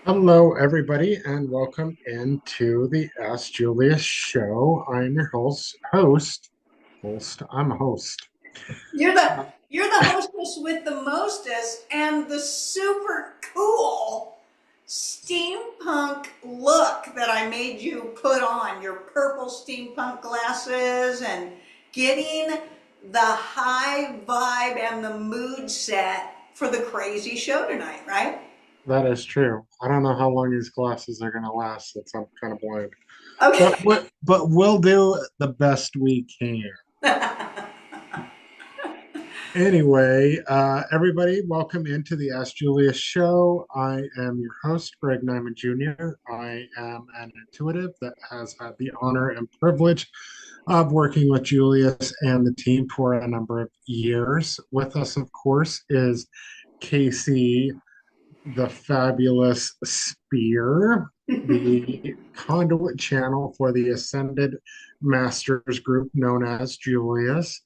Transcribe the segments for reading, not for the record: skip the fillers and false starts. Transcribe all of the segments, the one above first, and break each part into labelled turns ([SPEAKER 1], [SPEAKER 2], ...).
[SPEAKER 1] Hello, everybody, and welcome into the Ask Julius Show. I'm your host. I'm a host.
[SPEAKER 2] You're the
[SPEAKER 1] Uh,
[SPEAKER 2] you're the hostess with the mostest and the super cool steampunk look that I made you put on. Your purple steampunk glasses and getting the high vibe and the mood set for the crazy show tonight, right?
[SPEAKER 1] that is true. I don't know how long these glasses are going to last since I'm kind of blind, but
[SPEAKER 2] Okay.
[SPEAKER 1] we'll do the best we can. Anyway, everybody, welcome into the Ask Julius Show. I am your host, Greg Nyman Jr. I am an intuitive that has had the honor and privilege of working with Julius and the team for a number of years. With us, of course, is Kasey, the fabulous Speer, the conduit channel for the Ascended Masters group known as Julius.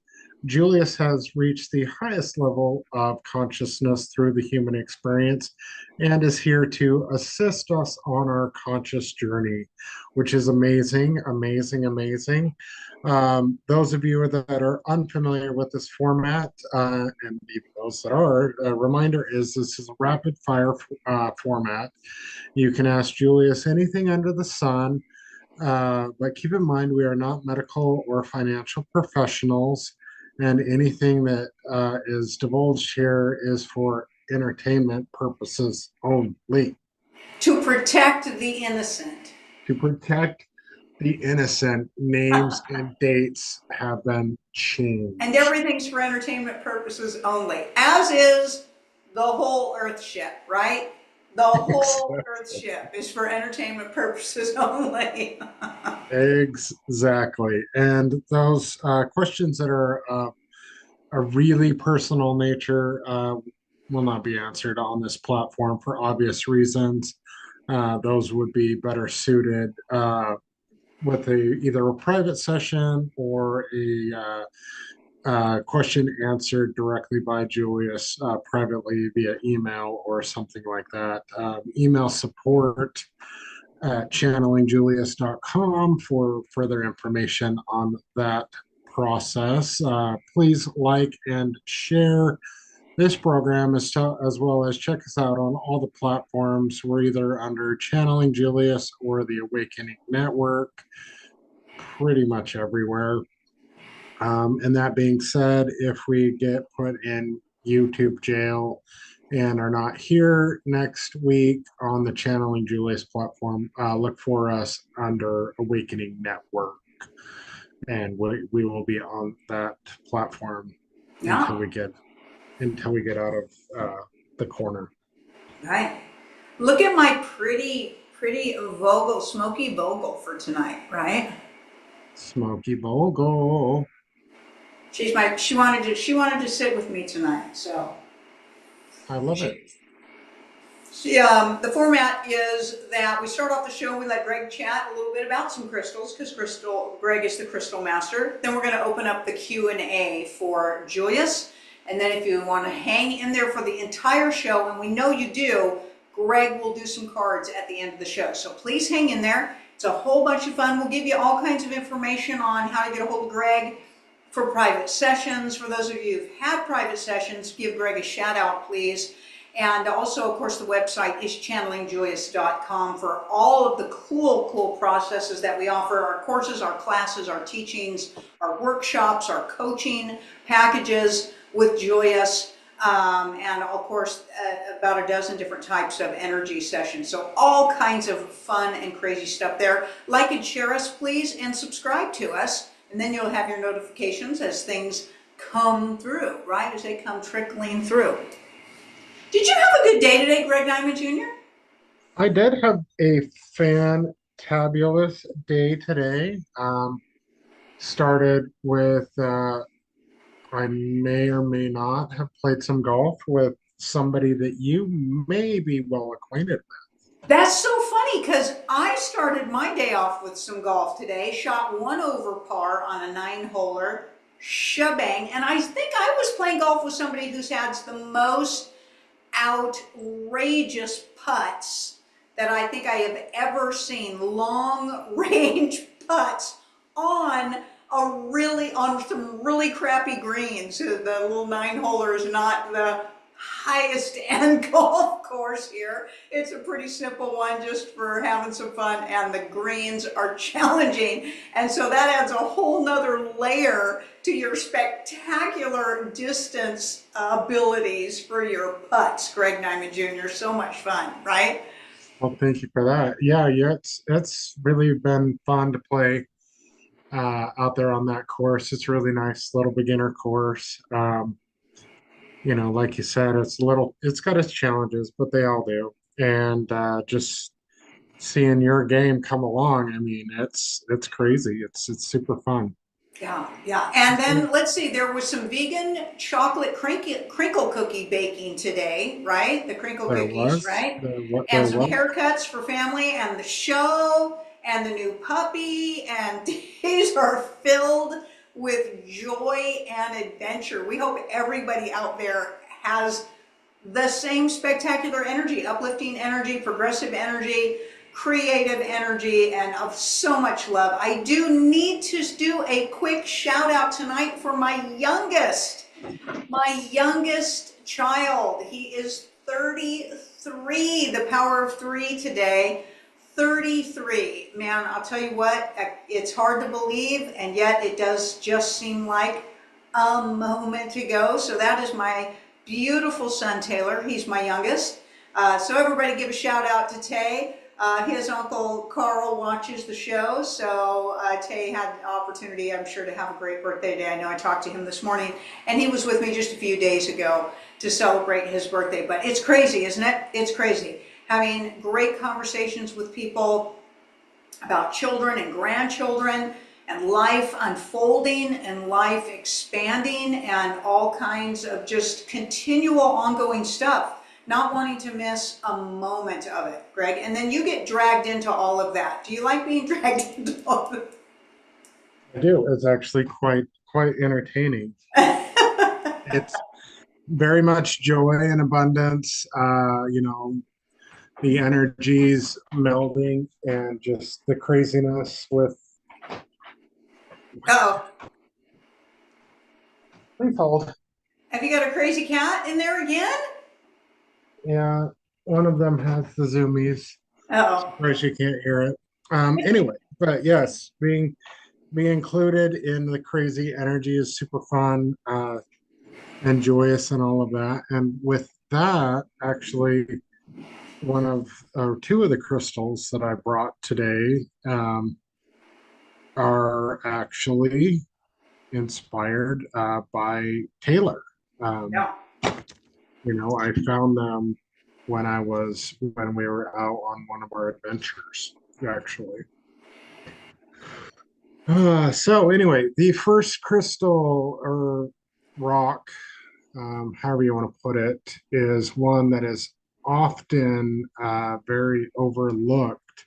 [SPEAKER 1] Julius has reached the highest level of consciousness through the human experience and is here to assist us on our conscious journey, which is amazing, amazing, amazing. Those of you that are unfamiliar with this format, and even those that are, a reminder is this is a rapid fire format. You can ask Julius anything under the sun, but keep in mind we are not medical or financial professionals, and anything that is divulged here is for entertainment purposes only,
[SPEAKER 2] To protect the innocent.
[SPEAKER 1] to protect the innocent. Names and dates have been
[SPEAKER 2] And
[SPEAKER 1] changed.
[SPEAKER 2] everything's for entertainment purposes only, as is the whole Earth ship, right? The whole Earth ship is for entertainment purposes only.
[SPEAKER 1] Exactly. And those questions that are a really personal nature will not be answered on this platform for obvious reasons. Those would be better suited with either a private session or a question answered directly by Julius privately via email or something like that. Email support at channelingjulius.com for further information on that process. Please like and share this program as well as check us out on all the platforms. We're either under Channeling Julius or the Awakening Network, pretty much everywhere. And that being said, if we get put in YouTube jail and are not here next week on the Channeling Julius platform, look for us under Awakening Network. And we will be on that platform
[SPEAKER 2] Yeah,
[SPEAKER 1] until we get out of the corner.
[SPEAKER 2] right. Look at my pretty Vogel, smoky Vogel for tonight, right?
[SPEAKER 1] Smoky Bogle.
[SPEAKER 2] She wanted to sit with me tonight, so
[SPEAKER 1] I love it.
[SPEAKER 2] she the format is that we start off the show, we let Greg chat a little bit about some crystals, because Greg is the crystal master. Then we're going to open up the Q&A for Julius. And then if you want to hang in there for the entire show, and we know you do, Greg will do some cards at the end of the show. So please hang in there. It's a whole bunch of fun. We'll give you all kinds of information on how to get a hold of Greg for private sessions. For those of you who've had private sessions, give Greg a shout out, please. And also, of course, the website is channelingjulius.com for all of the cool processes that we offer, our courses, our classes, our teachings, our workshops, our coaching packages with Julius, and of course, about a dozen different types of energy sessions. So all kinds of fun and crazy stuff there. Like and share us, please, and subscribe to us, and then you'll have your notifications as things come through, right? As they come trickling through. Did you have a good day today, Greg Diamond Jr.?
[SPEAKER 1] I did have a fantabulous day today. Started with I may or may not have played some golf with somebody that you may be well acquainted with.
[SPEAKER 2] That's so funny because I started my day off with some golf today, shot one over par on a 9-holer, shebang, and I think I was playing golf with somebody who's had the most outrageous putts that I think I have ever seen long range putts on on some really crappy greens. The little 9-holer is not the highest end golf course here. It's a pretty simple one just for having some fun, and the greens are challenging. And so that adds a whole nother layer to your spectacular distance abilities for your putts, Greg Nyman Jr. So much fun, right?
[SPEAKER 1] Well, thank you for that. Yeah, it's really been fun to play out there on that course. It's really nice little beginner course. Like you said, it's got its challenges, but they all do. And just seeing your game come along, I mean, it's crazy. It's super fun.
[SPEAKER 2] Yeah, yeah. And then let's see, there was some vegan chocolate crinkle cookie baking today, right? The crinkle
[SPEAKER 1] There
[SPEAKER 2] cookies,
[SPEAKER 1] was
[SPEAKER 2] right? And
[SPEAKER 1] there
[SPEAKER 2] some
[SPEAKER 1] was.
[SPEAKER 2] haircuts for family and the show and the new puppy. And these are filled with joy and adventure. We hope everybody out there has the same spectacular energy, uplifting energy, progressive energy, creative energy, and of so much love. I do need to do a quick shout out tonight for my youngest child. He is 33, the power of three today. 33. Man, I'll tell you what, it's hard to believe, and yet it does just seem like a moment ago. So that is my beautiful son, Taylor. He's my youngest. So everybody give a shout out to Tay. His uncle Carl watches the show, so Tay had the opportunity, I'm sure, to have a great birthday day. I know I talked to him this morning, and he was with me just a few days ago to celebrate his birthday. But it's crazy, isn't it? It's crazy. Having great conversations with people about children and grandchildren and life unfolding and life expanding and all kinds of just continual ongoing stuff. Not wanting to miss a moment of it, Greg. And then you get dragged into all of that. Do you like being dragged into all of it?
[SPEAKER 1] I do. It's actually quite entertaining. It's very much joy and abundance. The energies melding and just the craziness with.
[SPEAKER 2] Uh-oh.
[SPEAKER 1] Please hold.
[SPEAKER 2] Have you got a crazy cat in there again?
[SPEAKER 1] Yeah, one of them has the zoomies.
[SPEAKER 2] Uh-oh.
[SPEAKER 1] Surprised you can't hear it. Anyway, but yes, being included in the crazy energy is super fun and joyous and all of that. And with that, actually, one of or two of the crystals that I brought today are actually inspired by Taylor. Um,
[SPEAKER 2] Yeah.
[SPEAKER 1] I found them when we were out on one of our adventures, actually. So anyway, the first crystal or rock, however you want to put it, is one that is often very overlooked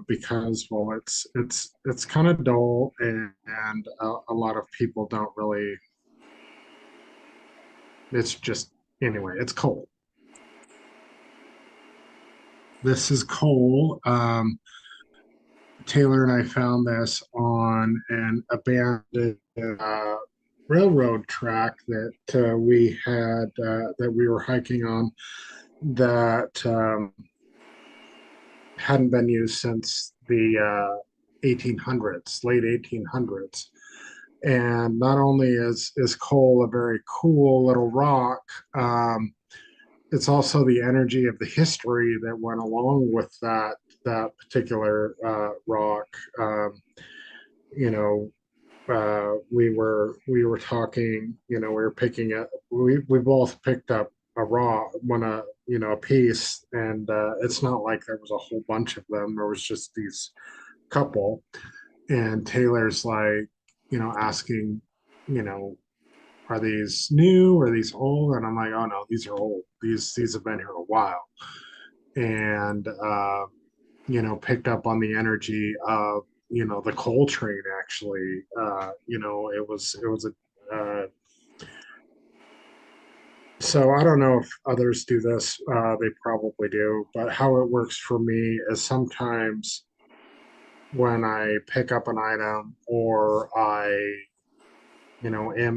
[SPEAKER 1] because, well, it's kind of dull and a lot of people don't really. It's just anyway, it's coal. This is coal. Taylor and I found this on an abandoned railroad track that we had that we were hiking on that hadn't been used since the 1800s, late 1800s. And not only is coal a very cool little rock, it's also the energy of the history that went along with that particular rock. You know, we were talking. We were picking up. We both picked up a a piece, and it's not like there was a whole bunch of them. There was just these couple, and Taylor's like, asking, you know, are these new? Are these old? And I'm like, oh no, these are old. These have been here a while, and picked up on the energy of the coal train. Actually, it was a So I don't know if others do this. They probably do, but how it works for me is sometimes when I pick up an item or am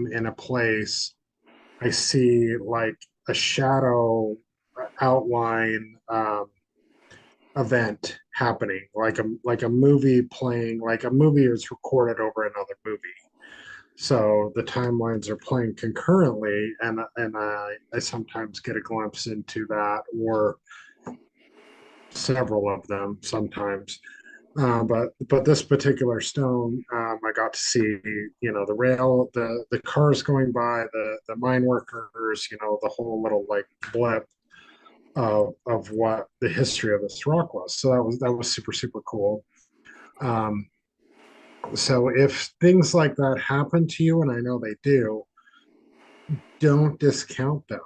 [SPEAKER 1] in a place, I see like a shadow outline event happening, like a movie playing, like a movie is recorded over another movie. So the timelines are playing concurrently, and I sometimes get a glimpse into that, or several of them sometimes. But this particular stone, I got to see, the rail, the cars going by, the mine workers, the whole little like blip of what the history of this rock was. So that was super super cool. Um, so if things like that happen to you, and I know they do, don't discount them.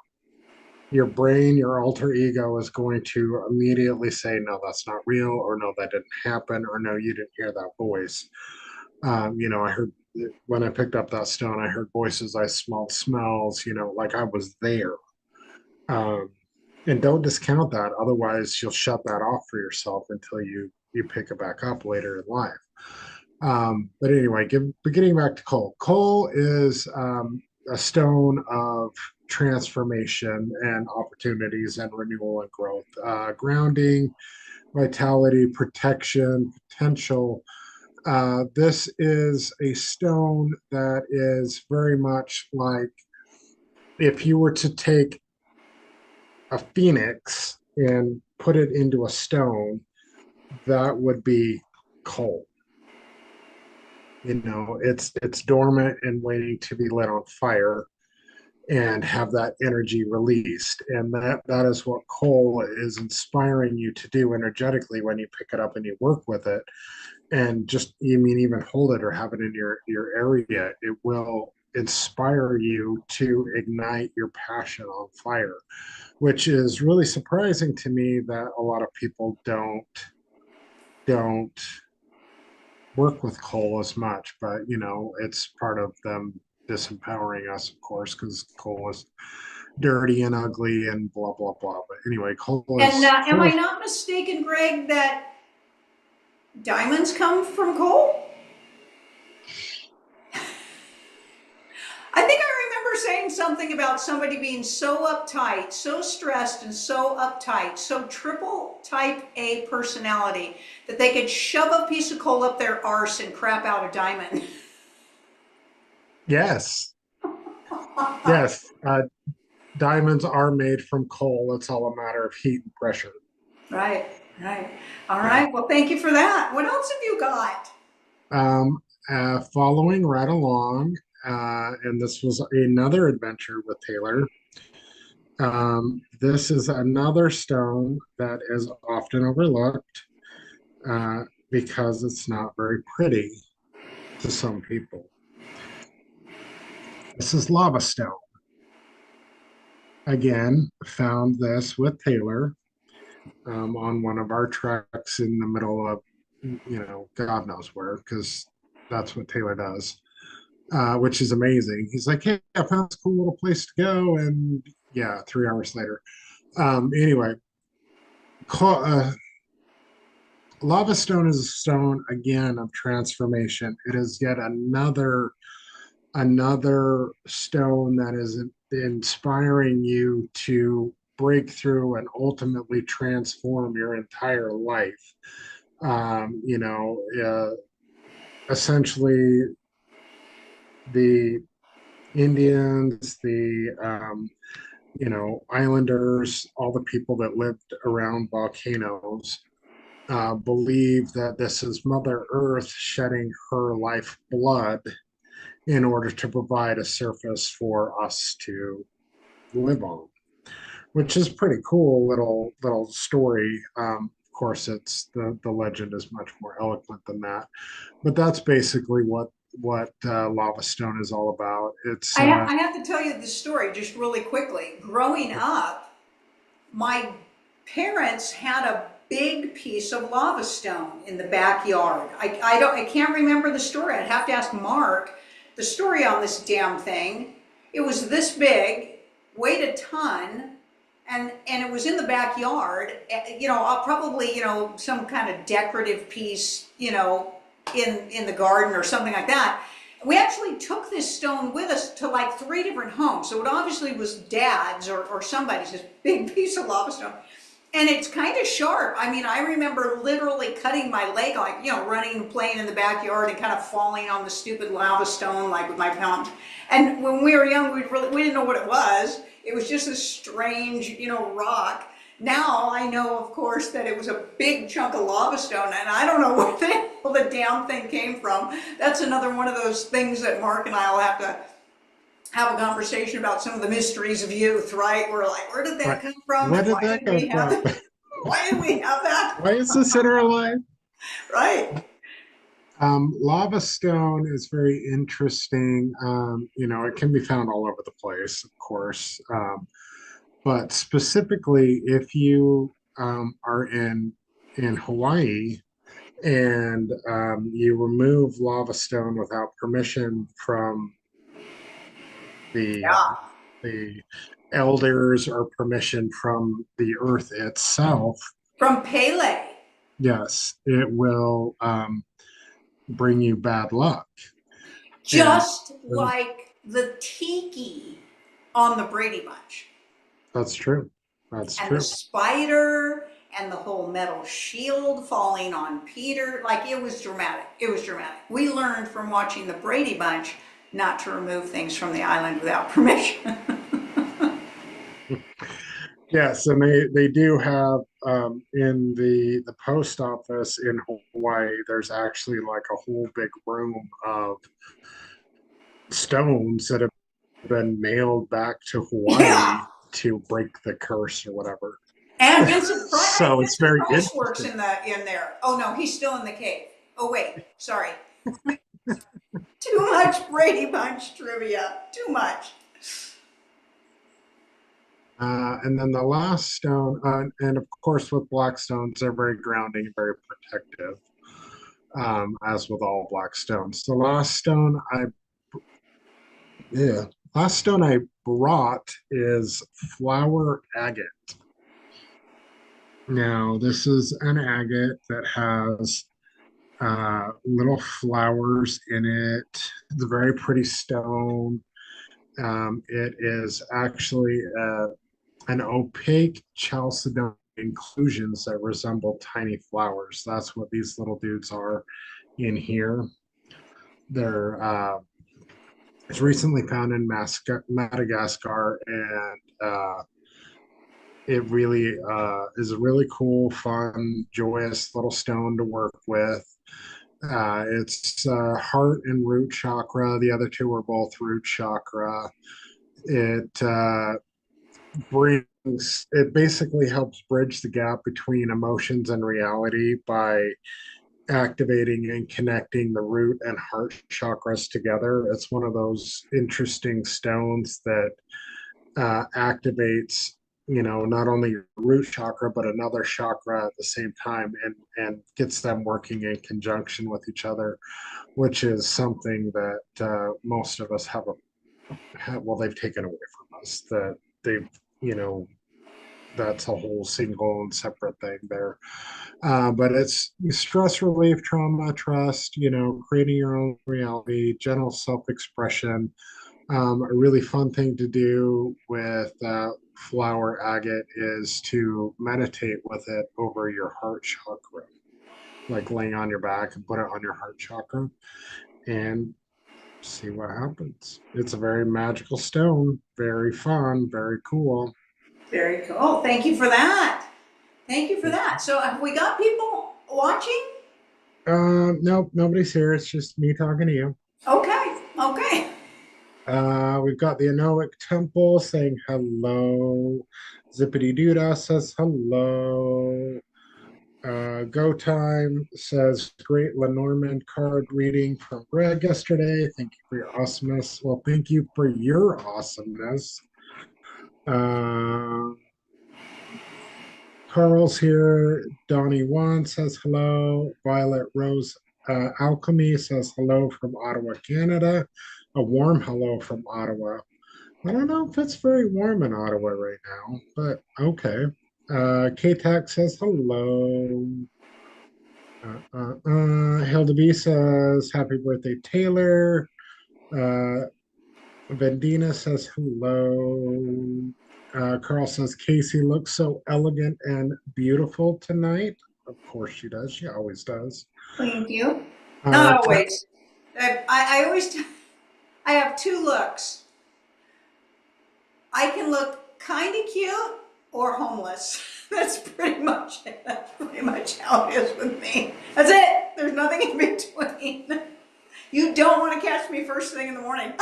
[SPEAKER 1] Your brain, your alter ego is going to immediately say, no, that's not real, or no, that didn't happen, or no, you didn't hear that voice. I heard when I picked up that stone, I heard voices, I smelled smells, like I was there. Um, and don't discount that. Otherwise, you'll shut that off for yourself until you pick it back up later in life. But anyway, getting back to coal. Coal is a stone of transformation and opportunities and renewal and growth, grounding, vitality, protection, potential. This is a stone that is very much like if you were to take a phoenix and put it into a stone, that would be coal. It's dormant and waiting to be lit on fire and have that energy released. And that is what coal is inspiring you to do energetically when you pick it up and you work with it. And just, you mean, even hold it or have it in your area, it will inspire you to ignite your passion on fire, which is really surprising to me that a lot of people don't work with coal as much. But it's part of them disempowering us, of course, because coal is dirty and ugly and blah blah blah. But anyway, coal
[SPEAKER 2] And
[SPEAKER 1] is
[SPEAKER 2] am
[SPEAKER 1] coal
[SPEAKER 2] I
[SPEAKER 1] is
[SPEAKER 2] not mistaken, Greg, that diamonds come from coal? I think I remember saying something about somebody being so uptight, so stressed, and so uptight, so triple type A personality that they could shove a piece of coal up their arse and crap out a diamond.
[SPEAKER 1] Yes, yes. Diamonds are made from coal. It's all a matter of heat and pressure.
[SPEAKER 2] Right, right. All
[SPEAKER 1] Yeah.
[SPEAKER 2] right. Well, thank you for that. What else have you got?
[SPEAKER 1] Um, Following right along, and this was another adventure with Taylor. This is another stone that is often overlooked uh, because it's not very pretty to some people. This is lava stone. Again, found this with Taylor on one of our treks in the middle of, God knows where, because that's what Taylor does, which is amazing. He's like, hey, I found this cool little place to go. And yeah, 3 hours later. Anyway, uh, lava stone is a stone again of transformation. It is yet another stone that is inspiring you to break through and ultimately transform your entire life. Um, you know, Essentially, the Indians, the islanders, all the people that lived around volcanoes believe that this is Mother Earth shedding her life blood in order to provide a surface for us to live on, which is pretty cool little story. Of course, it's the legend is much more eloquent than that, but that's basically what lava stone is all about. It's
[SPEAKER 2] I have to tell you the story just really quickly. Growing up, my parents had a big piece of lava stone in the backyard. I can't remember the story. I'd have to ask Mark the story on this damn thing. It was this big. weighed a ton, and it was in the backyard. Probably some kind of decorative piece, in the garden or something like that. We actually took this stone with us to like 3 different homes. So it obviously was dad's or somebody's, this big piece of lava stone. And it's kind of sharp. I mean, I remember literally cutting my leg, like, running and playing in the backyard and kind of falling on the stupid lava stone, like with my palm. And when we were young, we didn't know what it was. It was just a strange, rock. Now I know, of course, that it was a big chunk of lava stone, and I don't know where the damn thing came from. That's another one of those things that Mark and I will have to have a conversation about, some of the mysteries of youth, right? We're like, where did that come from?
[SPEAKER 1] Where
[SPEAKER 2] And
[SPEAKER 1] did
[SPEAKER 2] why
[SPEAKER 1] that
[SPEAKER 2] did
[SPEAKER 1] come
[SPEAKER 2] we have
[SPEAKER 1] from?
[SPEAKER 2] it? Why did we have that?
[SPEAKER 1] Why is this in our life?
[SPEAKER 2] Right.
[SPEAKER 1] Lava stone is very interesting. It can be found all over the place, of course. But specifically, if you are in Hawaii and you remove lava stone without permission from the
[SPEAKER 2] Yeah.
[SPEAKER 1] the elders or permission from the earth itself,
[SPEAKER 2] From Pele.
[SPEAKER 1] yes, it will bring you bad luck. And
[SPEAKER 2] Just like the tiki on the Brady Bunch.
[SPEAKER 1] that's true. That's
[SPEAKER 2] And the
[SPEAKER 1] true.
[SPEAKER 2] spider and the whole metal shield falling on Peter. Like, it was dramatic. It was dramatic. We learned from watching the Brady Bunch not to remove things from the island without permission.
[SPEAKER 1] Yes, and they do have in the post office in Hawaii, there's actually like a whole big room of stones that have been mailed back to
[SPEAKER 2] Yeah.
[SPEAKER 1] Hawaii to break the curse or whatever.
[SPEAKER 2] And Vincent Price,
[SPEAKER 1] So it's
[SPEAKER 2] Vincent
[SPEAKER 1] very
[SPEAKER 2] Price works
[SPEAKER 1] interesting.
[SPEAKER 2] in there. Oh no, he's still in the cave. Oh wait, sorry. Too much Brady Bunch trivia. Too much.
[SPEAKER 1] And then the last stone, and of course with black stones, they're very grounding, very protective, as with all black stones. The yeah, last stone I brought is flower agate. Now, this is an agate that has little flowers in it. It's a very pretty stone. It is actually an opaque chalcedony inclusions that resemble tiny flowers. That's what these little dudes are in here. They're it's recently found in Madagascar, and it really is a really cool, fun, joyous little stone to work with. It's heart and root chakra. The other two are both root chakra. It it basically helps bridge the gap between emotions and reality by activating and connecting the root and heart chakras together. It's one of those interesting stones that activates, not only your root chakra but another chakra at the same time, and gets them working in conjunction with each other, which is something that most of us well, they've taken away from us, that they've, you know that's a whole single and separate thing there. But it's stress relief, trauma, trust, creating your own reality, gentle self-expression. A really fun thing to do with flower agate is to meditate with it over your heart chakra, like laying on your back and put it on your heart chakra and see what happens. It's a very magical stone, very fun, very cool.
[SPEAKER 2] Very cool. Thank you for that. Thank you for that. So have we got people watching?
[SPEAKER 1] Nope, nobody's here. It's just me talking to you.
[SPEAKER 2] Okay. Okay.
[SPEAKER 1] We've got the Anoic Temple saying hello. Zippity Doodah says hello. Go Time says great Lenormand card reading from Greg yesterday. Thank you for your awesomeness. Well, thank you for your awesomeness. Carl's here. Donnie Wan says hello. Violet Rose Alchemy says hello from Ottawa, Canada. A warm hello from Ottawa. I don't know if it's very warm in Ottawa right now, but okay. K-Tac says hello. Hilda B says happy birthday, Taylor. Uh, Vendina says hello. Carl says Kasey looks so elegant and beautiful tonight. Of course she does. She always does.
[SPEAKER 2] Thank you.
[SPEAKER 1] Uh,
[SPEAKER 2] Not
[SPEAKER 1] Ta-
[SPEAKER 2] always. I always, I have two looks. I can look kind of cute or homeless. That's pretty much it. That's pretty much how it is with me. That's it. There's nothing in between. You don't want to catch me first thing in the morning.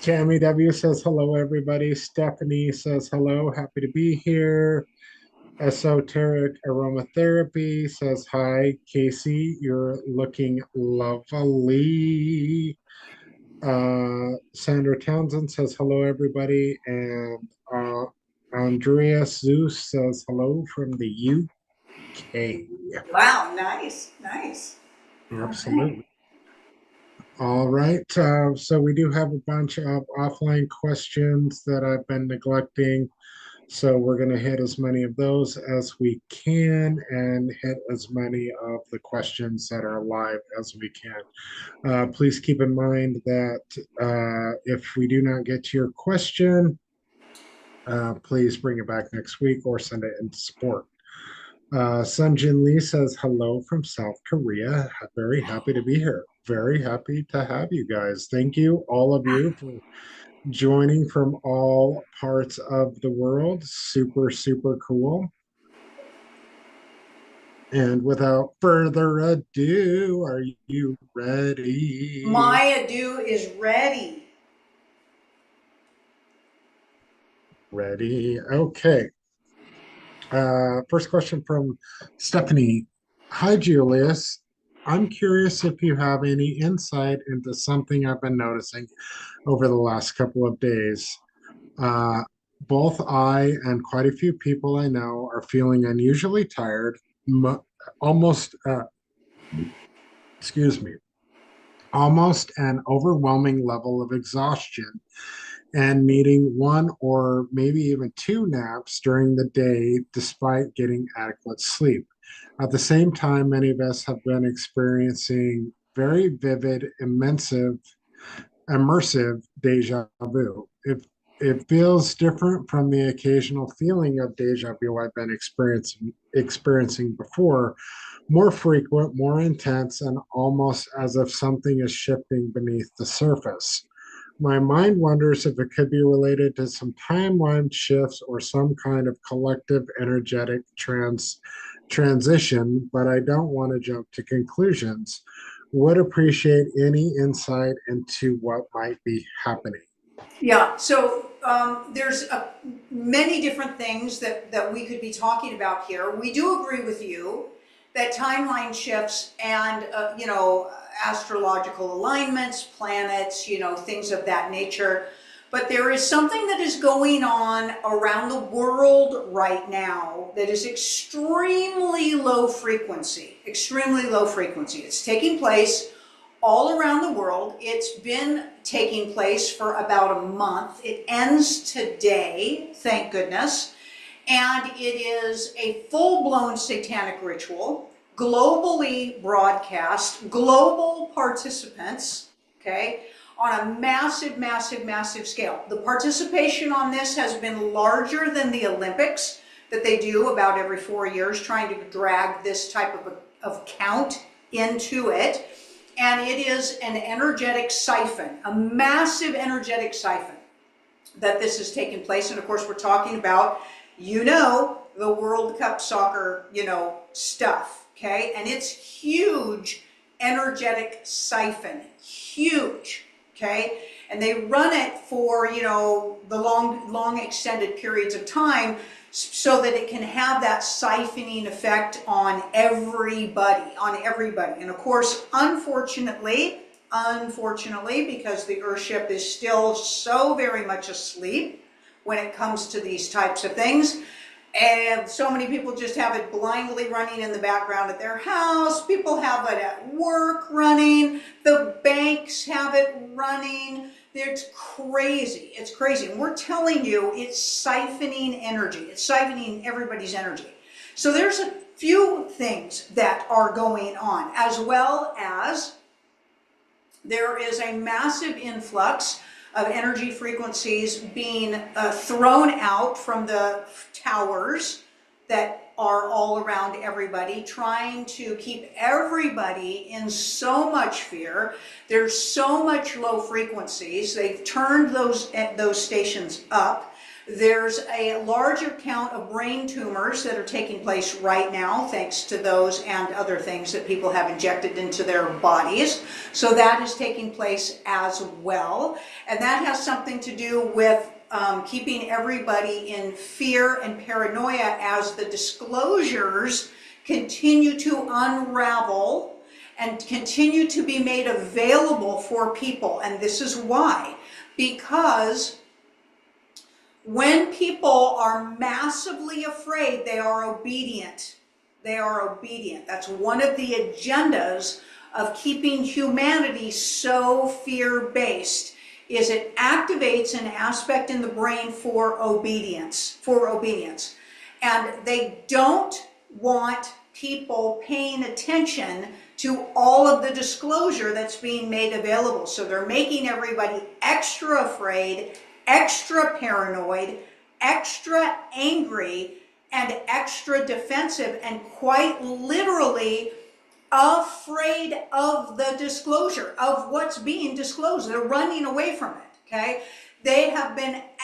[SPEAKER 1] Jamie W says hello, everybody. Stephanie says hello. Happy to be here. Esoteric Aromatherapy says hi, Kasey. You're looking lovely. Sandra Townsend says hello, everybody. And Andreas Zeus says hello from the UK.
[SPEAKER 2] Wow, nice, nice. All right.
[SPEAKER 1] Absolutely. All right. So we do have a bunch of offline questions that I've been neglecting. So we're going to hit as many of those as we can and hit as many of the questions that are live as we can. Please keep in mind that if we do not get to your question, please bring it back next week or send it into support. Sunjin Lee says hello from South Korea. Very happy to be here. Very happy to have you guys. Thank you, all of you, for joining from all parts of the world. Super, super cool. And without further ado, are you ready?
[SPEAKER 2] My ado is ready.
[SPEAKER 1] Ready. Okay. First question from Stephanie. Hi, Julius. I'm curious if you have any insight into something I've been noticing over the last couple of days. Uh, Both I and quite a few people I know are feeling unusually tired, almost, excuse me, almost an overwhelming level of exhaustion and needing one or maybe even two naps during the day despite getting adequate sleep. At the same time, many of us have been experiencing very vivid, immersive deja vu. It feels different from the occasional feeling of deja vu I've been experiencing before, more frequent, more intense, and almost as if something is shifting beneath the surface. My mind wonders if it could be related to some timeline shifts or some kind of collective energetic transition, but I don't want to jump to conclusions. Would appreciate any insight into what might be happening.
[SPEAKER 2] Yeah, so there's many different things that we could be talking about here. We do agree with you that timeline shifts and, astrological alignments, planets, things of that nature. But there is something that is going on around the world right now that is extremely low frequency, extremely low frequency. It's taking place all around the world. It's been taking place for about a month. It ends today, thank goodness. And it is a full-blown satanic ritual, globally broadcast, global participants, okay, on a massive, massive, massive scale. The participation on this has been larger than the Olympics that they do about every 4 years, trying to drag this type of count into it. And it is an energetic siphon, a massive energetic siphon that this has taken place. And of course, we're talking about, the World Cup soccer, stuff, okay? And it's huge energetic siphon, huge, okay? And they run it for, the long extended periods of time so that it can have that siphoning effect on everybody, And of course, unfortunately, because the Earthship is still so very much asleep when it comes to these types of things, And so many people just have it blindly running in the background at their house. People have it at work running. The banks have it running. It's crazy. It's crazy. And we're telling you, it's siphoning energy. It's siphoning everybody's energy. So there's a few things that are going on, as well as there is a massive influx of energy frequencies being thrown out from the towers that are all around everybody, trying to keep everybody in so much fear. There's so much low frequencies. They've turned those stations up. There's a larger count of brain tumors that are taking place right now, thanks to those and other things that people have injected into their bodies. So that is taking place as well. And that has something to do with keeping everybody in fear and paranoia as the disclosures continue to unravel and continue to be made available for people. And this is why. Because when people are massively afraid, they are obedient. They are obedient. That's one of the agendas of keeping humanity so fear-based, is it activates an aspect in the brain for obedience, And they don't want people paying attention to all of the disclosure that's being made available. So they're making everybody extra afraid, extra paranoid, extra angry, and extra defensive, and quite literally afraid of the disclosure, of what's being disclosed. They're running away from it, okay?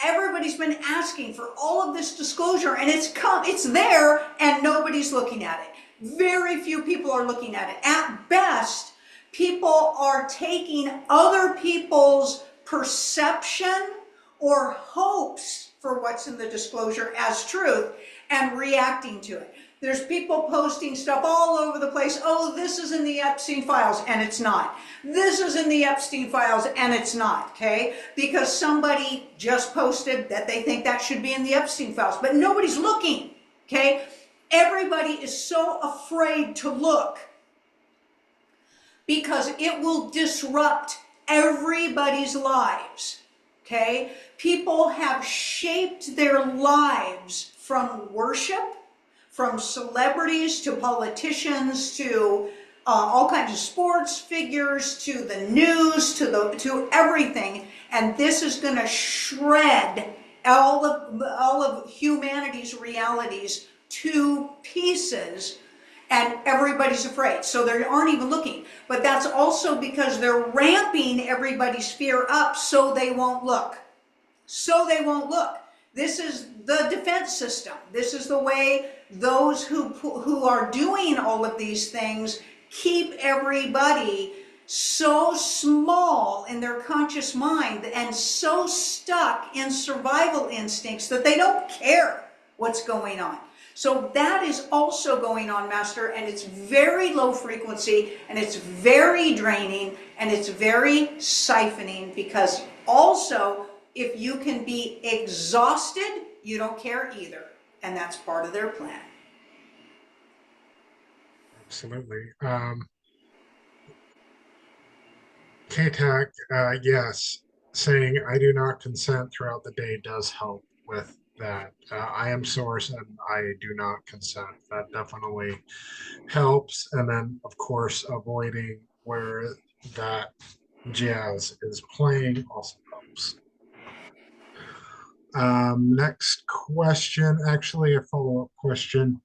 [SPEAKER 2] Everybody's been asking for all of this disclosure, and it's there, and nobody's looking at it. Very few people are looking at it. At best, people are taking other people's perception or hopes for what's in the disclosure as truth and reacting to it. There's people posting stuff all over the place. Oh, this is in the Epstein files, and it's not. This is in the Epstein files, and it's not, okay? Because somebody just posted that they think that should be in the Epstein files, but nobody's looking, okay? Everybody is so afraid to look because it will disrupt everybody's lives, okay? People have shaped their lives from worship, from celebrities to politicians to all kinds of sports figures to the news to everything, and this is going to shred all of humanity's realities to pieces, and everybody's afraid. So they aren't even looking. But that's also because they're ramping everybody's fear up so they won't look. So they won't look. This is the defense system. This is the way those who are doing all of these things keep everybody so small in their conscious mind and so stuck in survival instincts that they don't care what's going on. So that is also going on, Master, and it's very low frequency, and it's very draining, and it's very siphoning, because also, if you can be exhausted, you don't care either. And that's part of their plan.
[SPEAKER 1] Absolutely. K-Tech, yes, saying I do not consent throughout the day does help with that. I am source and I do not consent. That definitely helps. And then, of course, avoiding where that jazz is playing also helps. Next question, actually a follow-up question.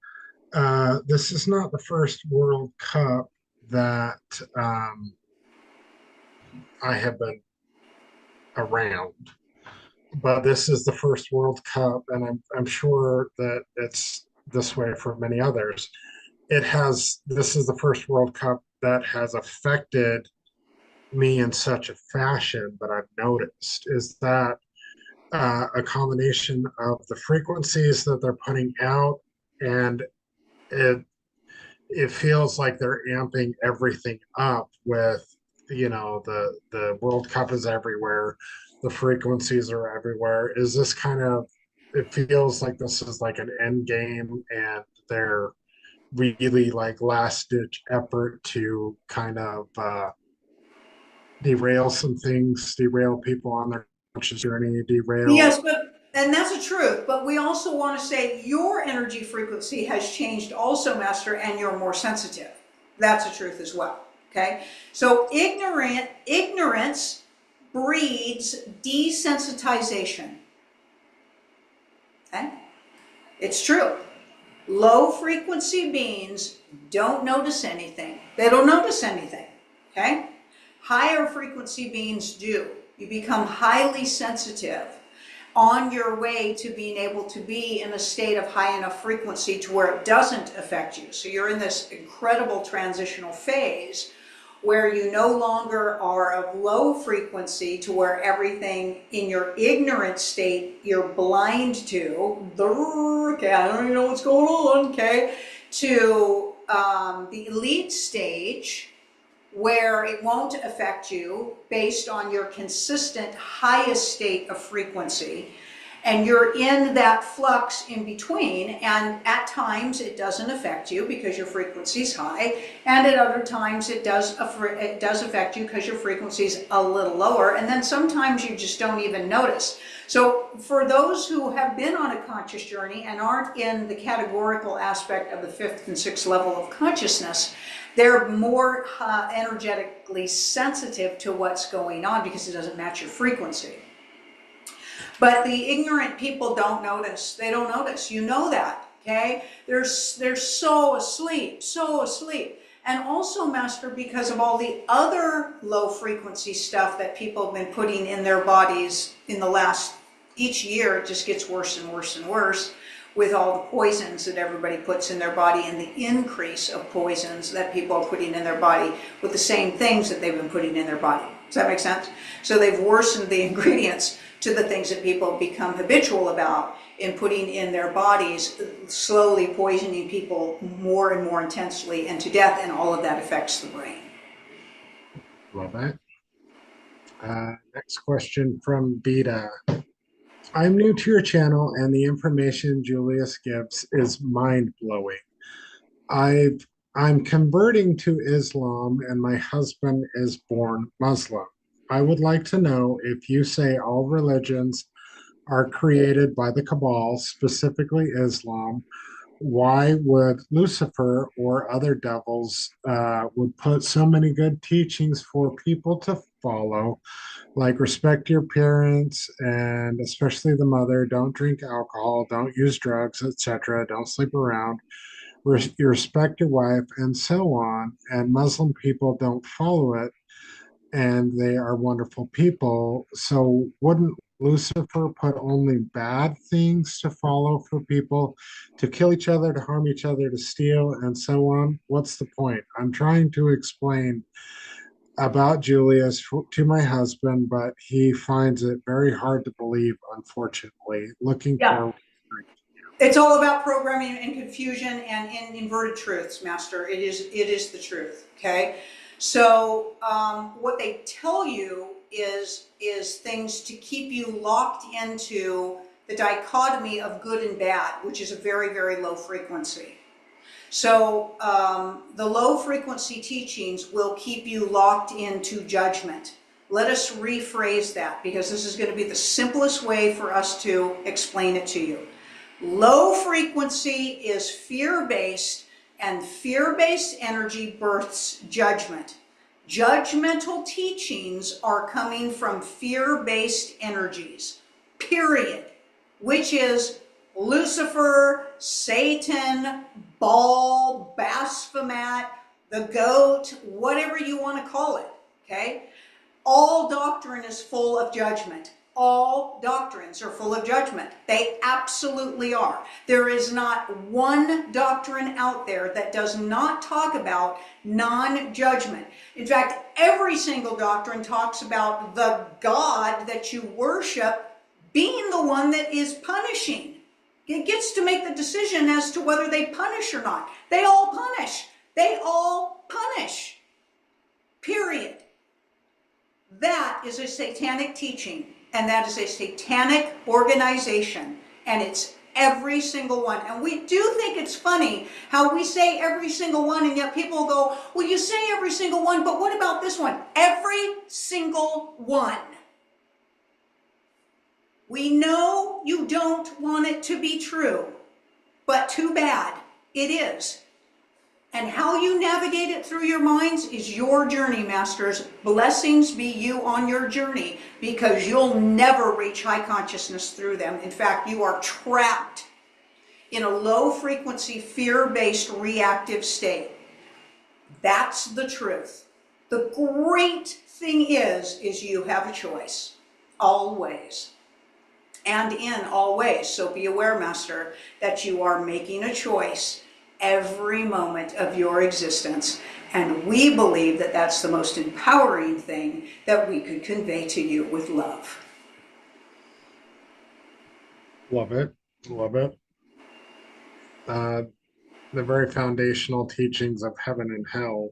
[SPEAKER 1] This is not the first World Cup that I have been around, but this is the first World Cup, and I'm sure that it's this way for many others. This is the first World Cup that has affected me in such a fashion that I've noticed is that a combination of the frequencies that they're putting out, and it feels like they're amping everything up with, the World Cup is everywhere, the frequencies are everywhere. Is this kind of it feels like this is like an end game, and they're really like last ditch effort to kind of derail some things, derail people on their conscious journey, derail.
[SPEAKER 2] Yes, and that's the truth. But we also want to say your energy frequency has changed also, Master, and you're more sensitive. That's the truth as well. Okay. So ignorance breeds desensitization. Okay. It's true. Low frequency beings don't notice anything. They don't notice anything. Okay. Higher frequency beings do. You become highly sensitive on your way to being able to be in a state of high enough frequency to where it doesn't affect you. So you're in this incredible transitional phase where you no longer are of low frequency to where everything in your ignorant state you're blind to, okay, I don't even know what's going on, okay, to the elite stage where it won't affect you based on your consistent highest state of frequency. And you're in that flux in between, and at times it doesn't affect you because your frequency is high, and at other times it does affect you because your frequency is a little lower, and then sometimes you just don't even notice. So for those who have been on a conscious journey and aren't in the categorical aspect of the fifth and sixth level of consciousness, they're more energetically sensitive to what's going on because it doesn't match your frequency. But the ignorant people don't notice. They don't notice. You know that, okay? They're so asleep, so asleep. And also, Master, because of all the other low frequency stuff that people have been putting in their bodies in the last, each year, it just gets worse and worse and worse with all the poisons that everybody puts in their body and the increase of poisons that people are putting in their body with the same things that they've been putting in their body. Does that make sense? So they've worsened the ingredients to the things that people become habitual about in putting in their bodies, slowly poisoning people more and more intensely and to death, and all of that affects the brain.
[SPEAKER 1] Love that. Next question from Beta. I'm new to your channel, and the information Julius gives is mind-blowing. I'm converting to Islam, and my husband is born Muslim. I would like to know if you say all religions are created by the Cabal, specifically Islam, why would Lucifer or other devils would put so many good teachings for people to follow, like respect your parents and especially the mother, don't drink alcohol, don't use drugs, etc., don't sleep around, you respect your wife, and so on. And Muslim people don't follow it, and they are wonderful people. So wouldn't Lucifer put only bad things to follow for people to kill each other, to harm each other, to steal, and so on? What's the point? I'm trying to explain about Julius to my husband, but he finds it very hard to believe, unfortunately. Looking
[SPEAKER 2] Yeah.
[SPEAKER 1] for.
[SPEAKER 2] It's all about programming and confusion and in inverted truths, Master. It is the truth. Okay. So what they tell you is things to keep you locked into the dichotomy of good and bad, which is a very, very low frequency. So the low frequency teachings will keep you locked into judgment. Let us rephrase that, because this is going to be the simplest way for us to explain it to you. Low frequency is fear-based, and fear-based energy births judgment. Judgmental teachings are coming from fear-based energies, period, which is Lucifer, Satan, Baal, Baphomet, the goat, whatever you want to call it, okay? All doctrine is full of judgment. All doctrines are full of judgment. They absolutely are. There is not one doctrine out there that does not talk about non-judgment. In fact, every single doctrine talks about the God that you worship being the one that is punishing. It gets to make the decision as to whether they punish or not. They all punish. They all punish. Period. That is a satanic teaching, and that is a satanic organization, And it's every single one. And we do think it's funny how we say every single one, and yet people go, well, you say every single one, but what about this one? Every single one. We know you don't want it to be true, but too bad, it is. And how you navigate it through your minds is your journey, masters. Blessings be you on your journey, because you'll never reach high consciousness through them. In fact, you are trapped in a low frequency, fear-based reactive state. That's the truth. The great thing is you have a choice, always. And in all ways. So be aware, master, that you are making a choice every moment of your existence. And we believe that that's the most empowering thing that we could convey to you with love.
[SPEAKER 1] Love it. Love it. The very foundational teachings of heaven and hell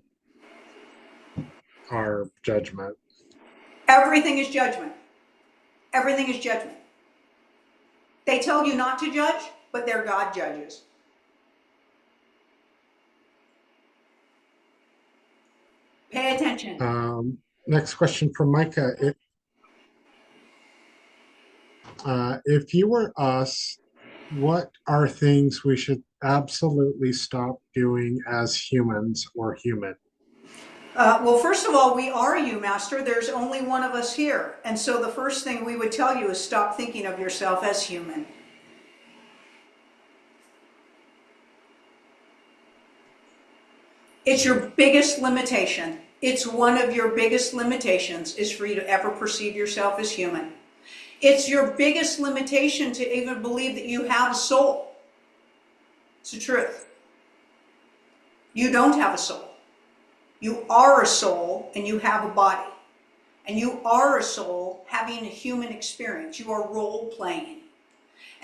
[SPEAKER 1] are judgment.
[SPEAKER 2] Everything is judgment. Everything is judgment. They tell you not to judge, but their God judges. Pay attention.
[SPEAKER 1] Next question from Micah. If you were us, what are things we should absolutely stop doing as humans or human?
[SPEAKER 2] Well, first of all, we are you, master. There's only one of us here. And so the first thing we would tell you is stop thinking of yourself as human. It's your biggest limitation. It's one of your biggest limitations, is for you to ever perceive yourself as human. It's your biggest limitation to even believe that you have a soul. It's the truth. You don't have a soul. You are a soul and you have a body. And you are a soul having a human experience. You are role playing.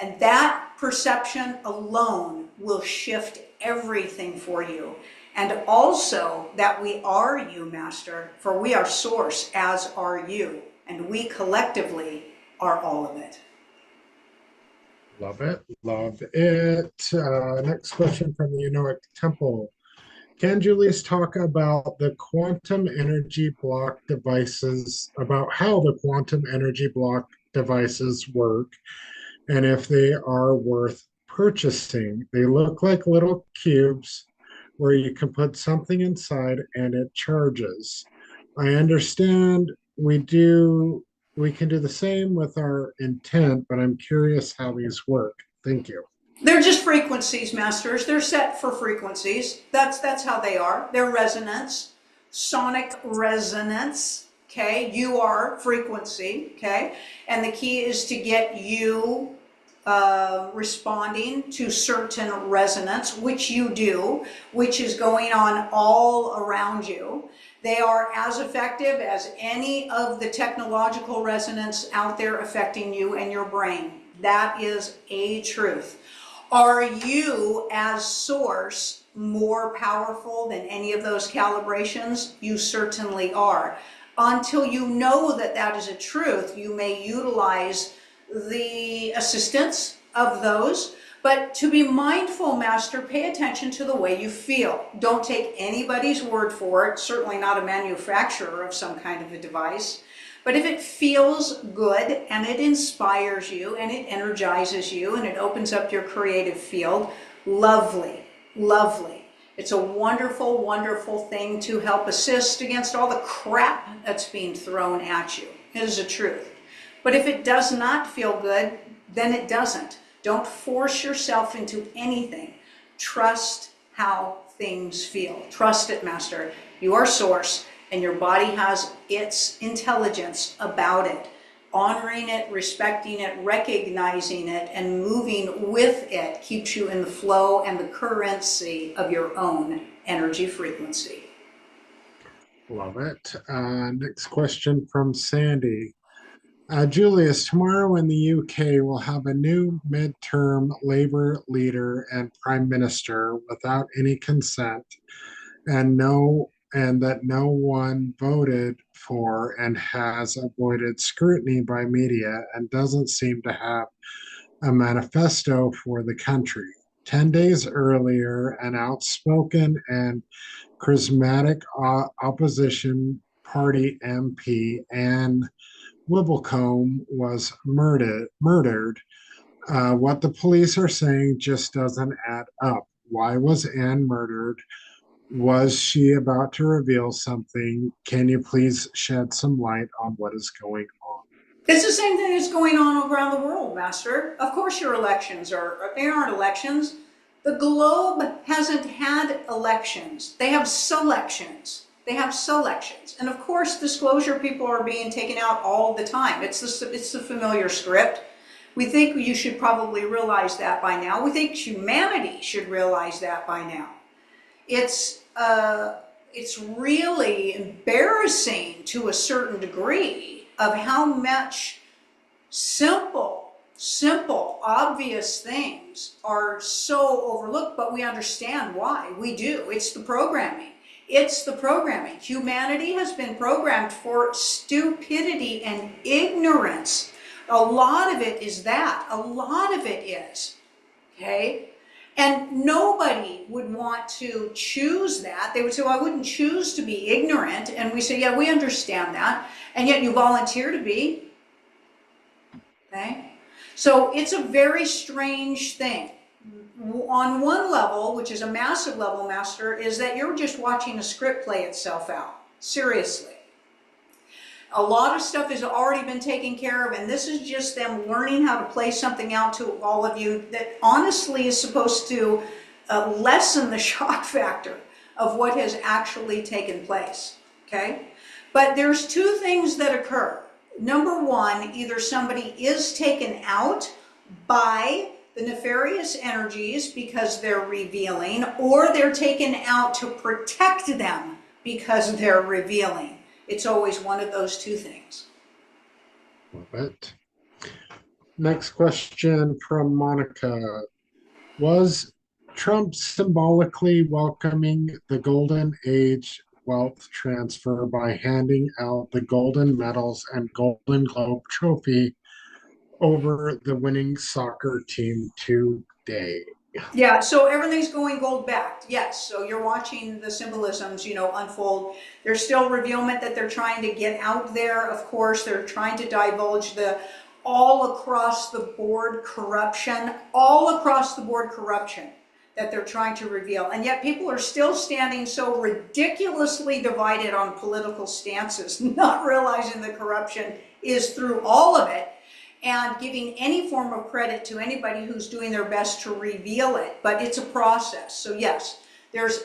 [SPEAKER 2] And that perception alone will shift everything for you. And also that we are you, master, for we are source, as are you. And we collectively are all of it.
[SPEAKER 1] Love it. Love it. Next question from the Enoic Temple. Can Julius talk about the quantum energy block devices, about how the quantum energy block devices work, and if they are worth purchasing? They look like little cubes where you can put something inside and it charges. I understand we can do the same with our intent, but I'm curious how these work. Thank you.
[SPEAKER 2] They're just frequencies, masters. They're set for frequencies. That's how they are. They're resonance, sonic resonance. Okay, you are frequency. Okay, and the key is to get you responding to certain resonance, which you do, which is going on all around you. They are as effective as any of the technological resonance out there affecting you and your brain. That is a truth. Are you, as source, more powerful than any of those calibrations? You certainly are. Until you know that that is a truth, you may utilize the assistance of those. But to be mindful, master, pay attention to the way you feel. Don't take anybody's word for it, certainly not a manufacturer of some kind of a device. But if it feels good and it inspires you and it energizes you and it opens up your creative field, lovely, lovely. It's a wonderful, wonderful thing to help assist against all the crap that's being thrown at you. It is the truth. But if it does not feel good, then it doesn't. Don't force yourself into anything. Trust how things feel. Trust it, master. You are source. And your body has its intelligence about it. Honoring it, respecting it, recognizing it, and moving with it keeps you in the flow and the currency of your own energy frequency.
[SPEAKER 1] Love it. Next question from Sandy. Julius, tomorrow in the UK we'll have a new midterm Labour leader and Prime Minister without any consent, and that no one voted for, and has avoided scrutiny by media and doesn't seem to have a manifesto for the country. 10 days earlier, an outspoken and charismatic opposition party MP, Anne Wibblecombe, was murdered. What the police are saying just doesn't add up. Why was Anne murdered? Was she about to reveal something? Can you please shed some light on what is going on?
[SPEAKER 2] It's the same thing that's going on around the world, Master. Of course your elections they aren't elections. The globe hasn't had elections. They have selections. They have selections. And of course, disclosure people are being taken out all the time. It's the familiar script. We think you should probably realize that by now. We think humanity should realize that by now. It's really embarrassing to a certain degree of how much simple, obvious things are so overlooked, but we understand why. We do. It's the programming. It's the programming. Humanity has been programmed for stupidity and ignorance. A lot of it is that. A lot of it is. Okay? And nobody would want to choose that. They would say, well, I wouldn't choose to be ignorant. And we say, yeah, we understand that. And yet you volunteer to be. Okay? So it's a very strange thing. On one level, which is a massive level, Master, is that you're just watching a script play itself out. Seriously. A lot of stuff has already been taken care of, and this is just them learning how to play something out to all of you that honestly is supposed to lessen the shock factor of what has actually taken place. Okay? But there's two things that occur. Number one, either somebody is taken out by the nefarious energies because they're revealing, or they're taken out to protect them because they're revealing. It's always one of those two things.
[SPEAKER 1] Love it. Next question from Monica. Was Trump symbolically welcoming the Golden Age wealth transfer by handing out the golden medals and Golden Globe trophy over the winning soccer team today?
[SPEAKER 2] Yeah, so everything's going gold backed. Yes, so you're watching the symbolisms, unfold. There's still revealment that they're trying to get out there. Of course, they're trying to divulge the all across the board corruption that they're trying to reveal. And yet people are still standing so ridiculously divided on political stances, not realizing the corruption is through all of it, and giving any form of credit to anybody who's doing their best to reveal it. But it's a process. So yes, there's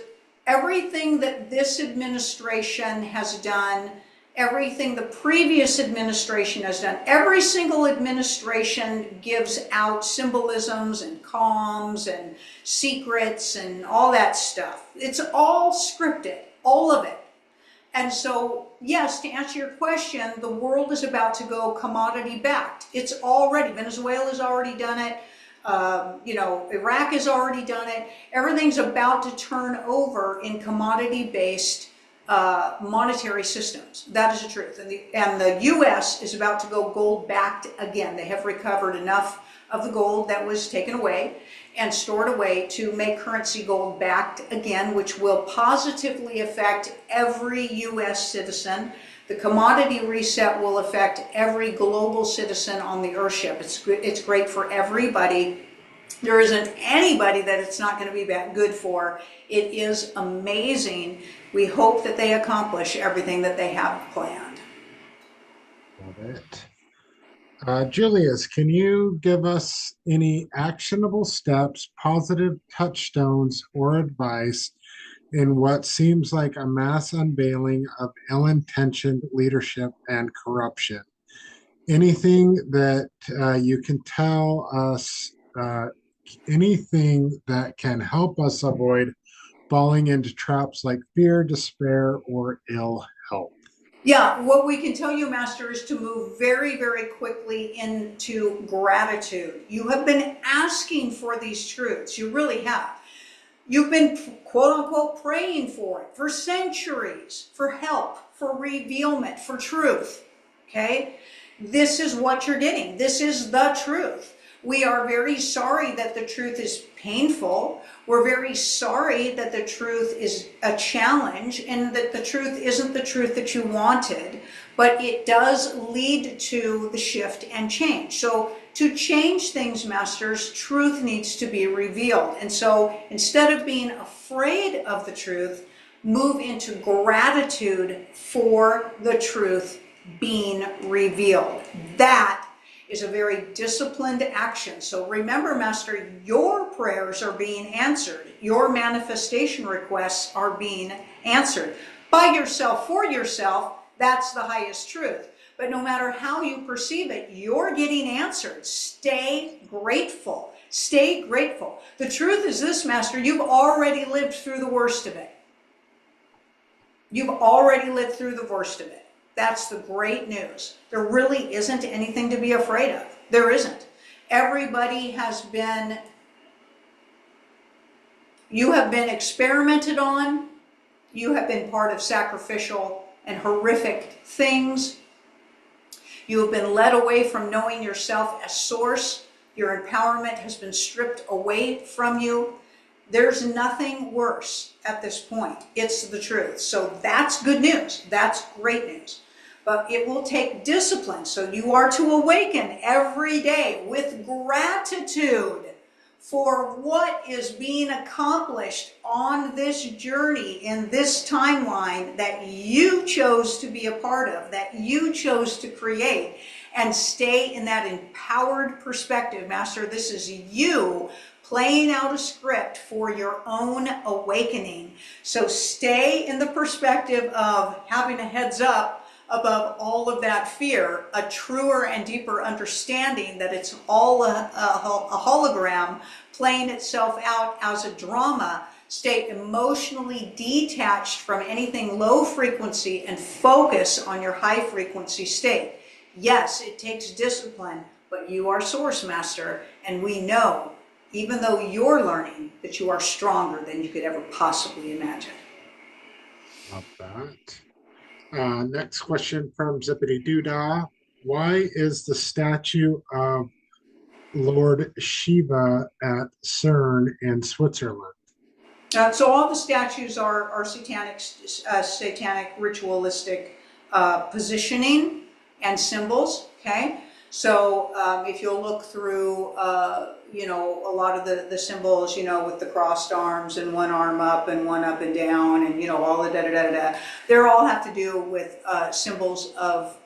[SPEAKER 2] everything that this administration has done, everything the previous administration has done. Every single administration gives out symbolisms and comms and secrets and all that stuff. It's all scripted, all of it. And so, yes, to answer your question, the world is about to go commodity backed. It's already, Venezuela's already done it. Iraq has already done it. Everything's about to turn over in commodity-based monetary systems. That is the truth. And the U.S. is about to go gold-backed again. They have recovered enough of the gold that was taken away and stored away to make currency gold-backed again, which will positively affect every U.S. citizen. The commodity reset will affect every global citizen on the Earthship. It's great for everybody. There isn't anybody that it's not going to be good for. It is amazing. We hope that they accomplish everything that they have planned.
[SPEAKER 1] Love it. Julius, can you give us any actionable steps, positive touchstones, or advice in what seems like a mass unveiling of ill-intentioned leadership and corruption? Anything that you can tell us, anything that can help us avoid falling into traps like fear, despair, or ill health?
[SPEAKER 2] Yeah, what we can tell you, Master, is to move very, very quickly into gratitude. You have been asking for these truths. You really have. You've been, quote unquote, praying for it for centuries, for help, for revealment, for truth. Okay? This is what you're getting. This is the truth. We are very sorry that the truth is painful. We're very sorry that the truth is a challenge and that the truth isn't the truth that you wanted, but it does lead to the shift and change. So to change things, masters, truth needs to be revealed. And so instead of being afraid of the truth, move into gratitude for the truth being revealed. That is a very disciplined action. So remember, Master, your prayers are being answered. Your manifestation requests are being answered. By yourself, for yourself, that's the highest truth. But no matter how you perceive it, you're getting answered. Stay grateful. Stay grateful. The truth is this, Master, you've already lived through the worst of it. You've already lived through the worst of it. That's the great news. There really isn't anything to be afraid of. There isn't. Everybody has been, you have been experimented on. You have been part of sacrificial and horrific things. You have been led away from knowing yourself as source. Your empowerment has been stripped away from you. There's nothing worse at this point. It's the truth. So that's good news. That's great news. But it will take discipline. So you are to awaken every day with gratitude for what is being accomplished on this journey in this timeline that you chose to be a part of, that you chose to create, and stay in that empowered perspective. Master, this is you playing out a script for your own awakening. So stay in the perspective of having a heads up above all of that fear, a truer and deeper understanding that it's all a hologram playing itself out as a drama. Stay emotionally detached from anything low frequency and focus on your high frequency state. Yes, it takes discipline, but you are Source, Master, and we know, even though you're learning, that you are stronger than you could ever possibly imagine.
[SPEAKER 1] Love that. Next question from Zippity Doodah. Why is the statue of Lord Shiva at CERN in Switzerland?
[SPEAKER 2] So all the statues are satanic ritualistic positioning and symbols. Okay, so if you'll look through, a lot of the symbols, with the crossed arms and one arm up and one up and down, and all the da-da-da-da-da, they all have to do with symbols of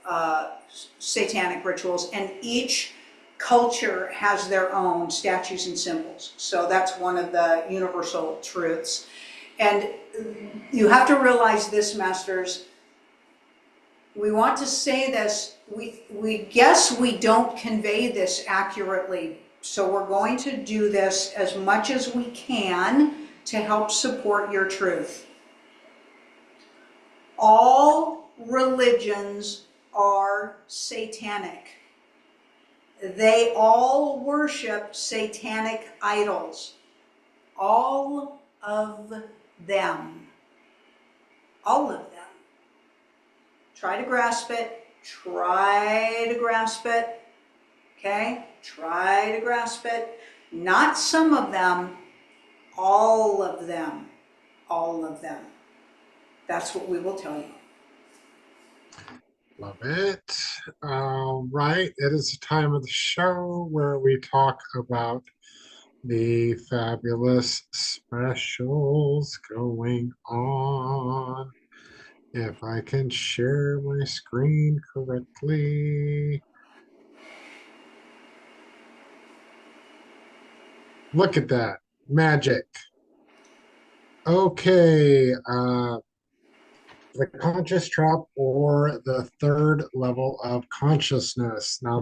[SPEAKER 2] satanic rituals, and each culture has their own statues and symbols. So that's one of the universal truths. And you have to realize this, Masters. We want to say this. We guess we don't convey this accurately. So we're going to do this as much as we can to help support your truth. All religions are satanic. They all worship satanic idols. All of them. All of them. Try to grasp it. Try to grasp it. Okay? Try to grasp it. Not some of them. All of them. All of them. That's what we will tell you.
[SPEAKER 1] Love it. All right. It is the time of the show where we talk about the fabulous specials going on. If I can share my screen correctly. Look at that. Magic. Okay. The conscious trap, or the third level of consciousness. Now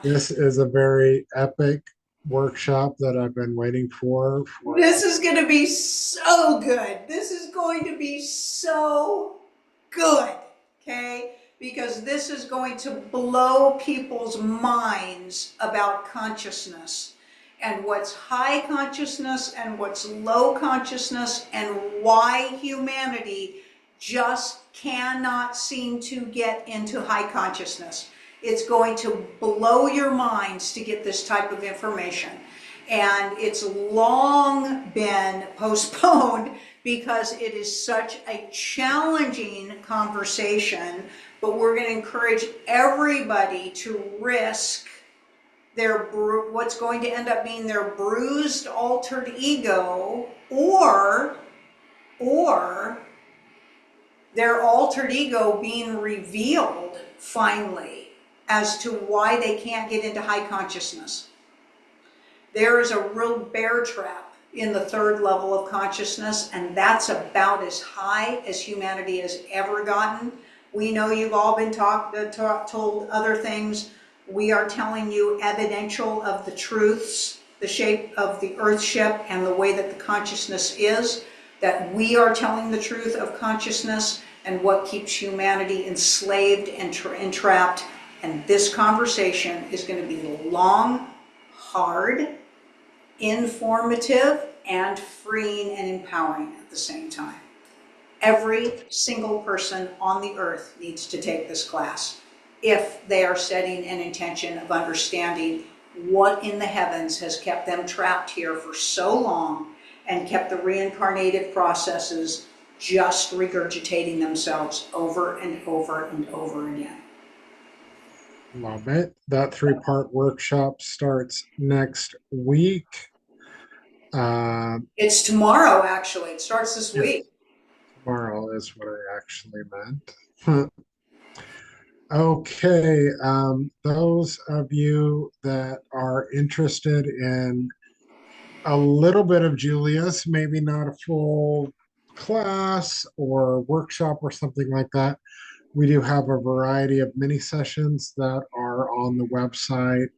[SPEAKER 1] this is a very epic workshop that I've been waiting for.
[SPEAKER 2] This is going to be so good. This is going to be so good, okay? Because this is going to blow people's minds about consciousness and what's high consciousness and what's low consciousness, and why humanity just cannot seem to get into high consciousness. It's going to blow your minds to get this type of information. And it's long been postponed because it is such a challenging conversation, but we're going to encourage everybody to risk their what's going to end up being their bruised, altered ego, or their altered ego being revealed finally as to why they can't get into high consciousness. There is a real bear trap in the third level of consciousness, and that's about as high as humanity has ever gotten. We know you've all been told other things. We are telling you evidential of the truths, the shape of the earth ship and the way that the consciousness is, that we are telling the truth of consciousness and what keeps humanity enslaved and entrapped. And this conversation is going to be long, hard, informative, and freeing and empowering at the same time. Every single person on the earth needs to take this class if they are setting an intention of understanding what in the heavens has kept them trapped here for so long and kept the reincarnative processes just regurgitating themselves over and over and over again.
[SPEAKER 1] Love it. That 3-part workshop starts next week.
[SPEAKER 2] It's tomorrow, actually. It starts this week.
[SPEAKER 1] Tomorrow is what I actually meant. Okay, those of you that are interested in a little bit of Julius, maybe not a full class or workshop or something like that, we do have a variety of mini sessions that are on the website.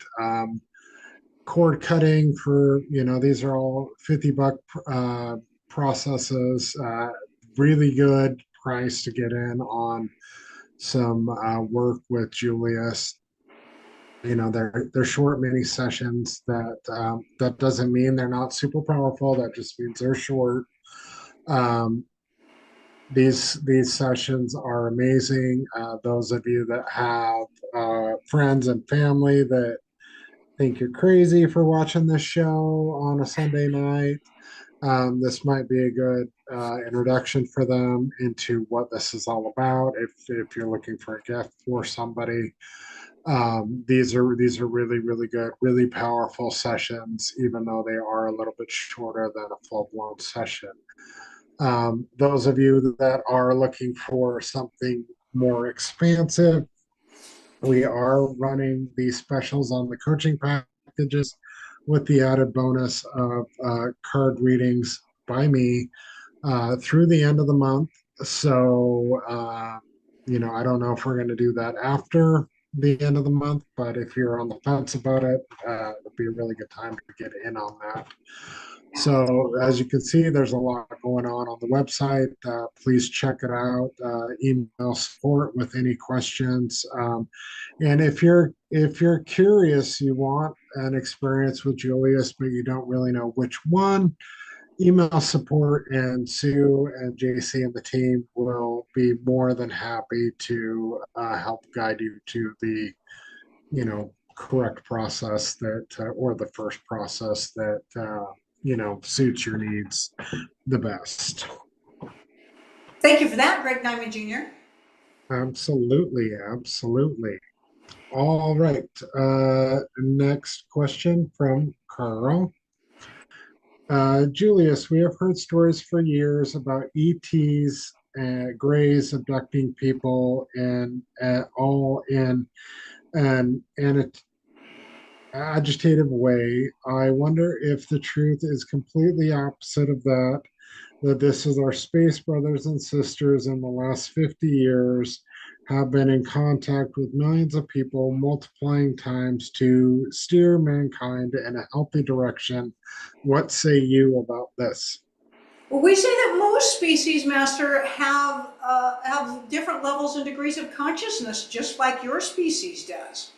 [SPEAKER 1] Cord cutting for, these are all $50 processes, really good price to get in on some work with Julius. They're short mini sessions that doesn't mean they're not super powerful. That just means they're short. These sessions are amazing. Those of you that have friends and family that think you're crazy for watching this show on a Sunday night, this might be a good introduction for them into what this is all about. If you're looking for a gift for somebody, these are really, really good, really powerful sessions, even though they are a little bit shorter than a full-blown session. Those of you that are looking for something more expansive, we are running these specials on the coaching packages with the added bonus of card readings by me through the end of the month. So, I don't know if we're going to do that after the end of the month, but if you're on the fence about it, it'll be a really good time to get in on that. So as you can see, there's a lot going on the website. Please check it out. Email support with any questions. And if you're curious, you want an experience with Julius, but you don't really know which one, email support, and Sue and JC and the team will be more than happy to help guide you to the correct process that or the first process that suits your needs the best.
[SPEAKER 2] Thank you for that, Greg Nyman Jr.
[SPEAKER 1] Absolutely. All right. Next question from Carl. Julius, we have heard stories for years about ETs and Greys abducting people and all in an agitative way. I wonder if the truth is completely opposite of that this is our space brothers and sisters in the last 50 years have been in contact with millions of people multiplying times to steer mankind in a healthy direction. What say you about this?
[SPEAKER 2] Well, we say that most species, Master, have different levels and degrees of consciousness, just like your species does.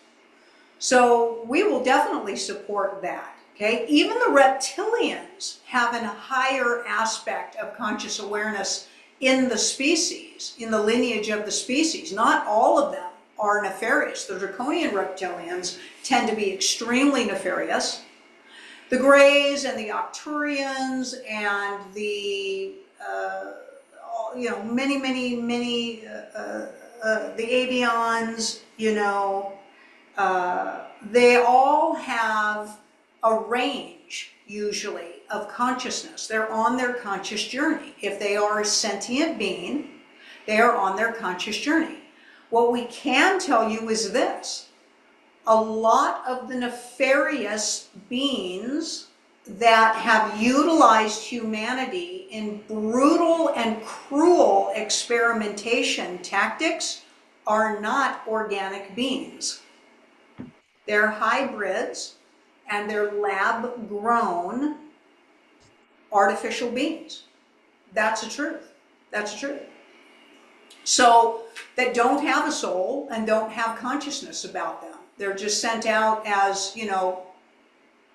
[SPEAKER 2] So we will definitely support that. Okay, even the reptilians have a higher aspect of conscious awareness in the species, in the lineage of the species. Not all of them are nefarious. The draconian reptilians tend to be extremely nefarious. The Greys and the Octurians and the, many, the Avians, they all have a range, usually, of consciousness. They're on their conscious journey. If they are a sentient being, they are on their conscious journey. What we can tell you is this. A lot of the nefarious beings that have utilized humanity in brutal and cruel experimentation tactics are not organic beings. They're hybrids and they're lab-grown artificial beings. That's the truth. That's the truth. So, that don't have a soul and don't have consciousness about them. They're just sent out as,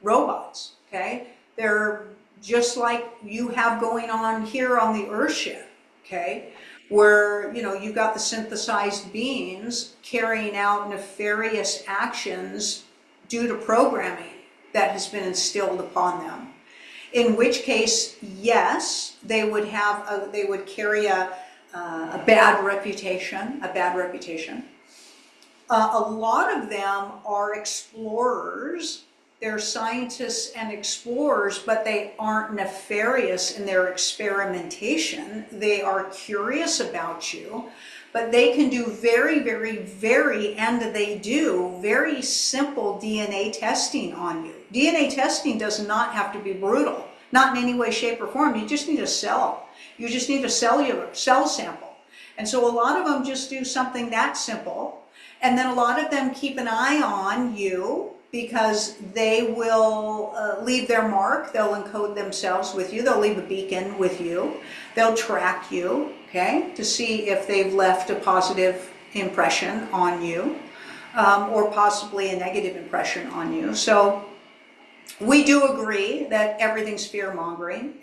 [SPEAKER 2] robots, okay? They're just like you have going on here on the Earthship, okay? Where, you've got the synthesized beings carrying out nefarious actions due to programming that has been instilled upon them. In which case, yes, they would carry a bad reputation, a lot of them are explorers. They're scientists and explorers, but they aren't nefarious in their experimentation. They are curious about you, but they can do and they do very simple DNA testing on you. DNA testing does not have to be brutal, not in any way, shape, or form. You just need a cell. You just need a cellular cell sample. And so a lot of them just do something that simple. And then a lot of them keep an eye on you because they will leave their mark. They'll encode themselves with you. They'll leave a beacon with you. They'll track you, okay, to see if they've left a positive impression on you or possibly a negative impression on you. So we do agree that everything's fear-mongering.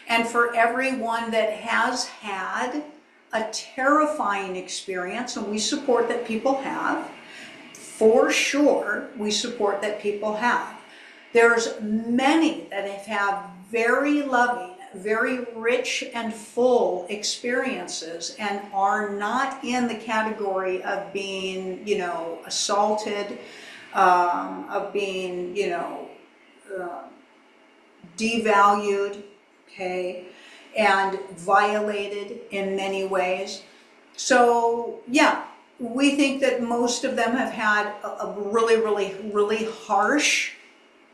[SPEAKER 2] And for everyone that has had a terrifying experience, and we support that people have, for sure, we support that people have. There's many that have had very loving, very rich and full experiences and are not in the category of being, assaulted, of being, devalued, okay, and violated in many ways. So, yeah, we think that most of them have had a really harsh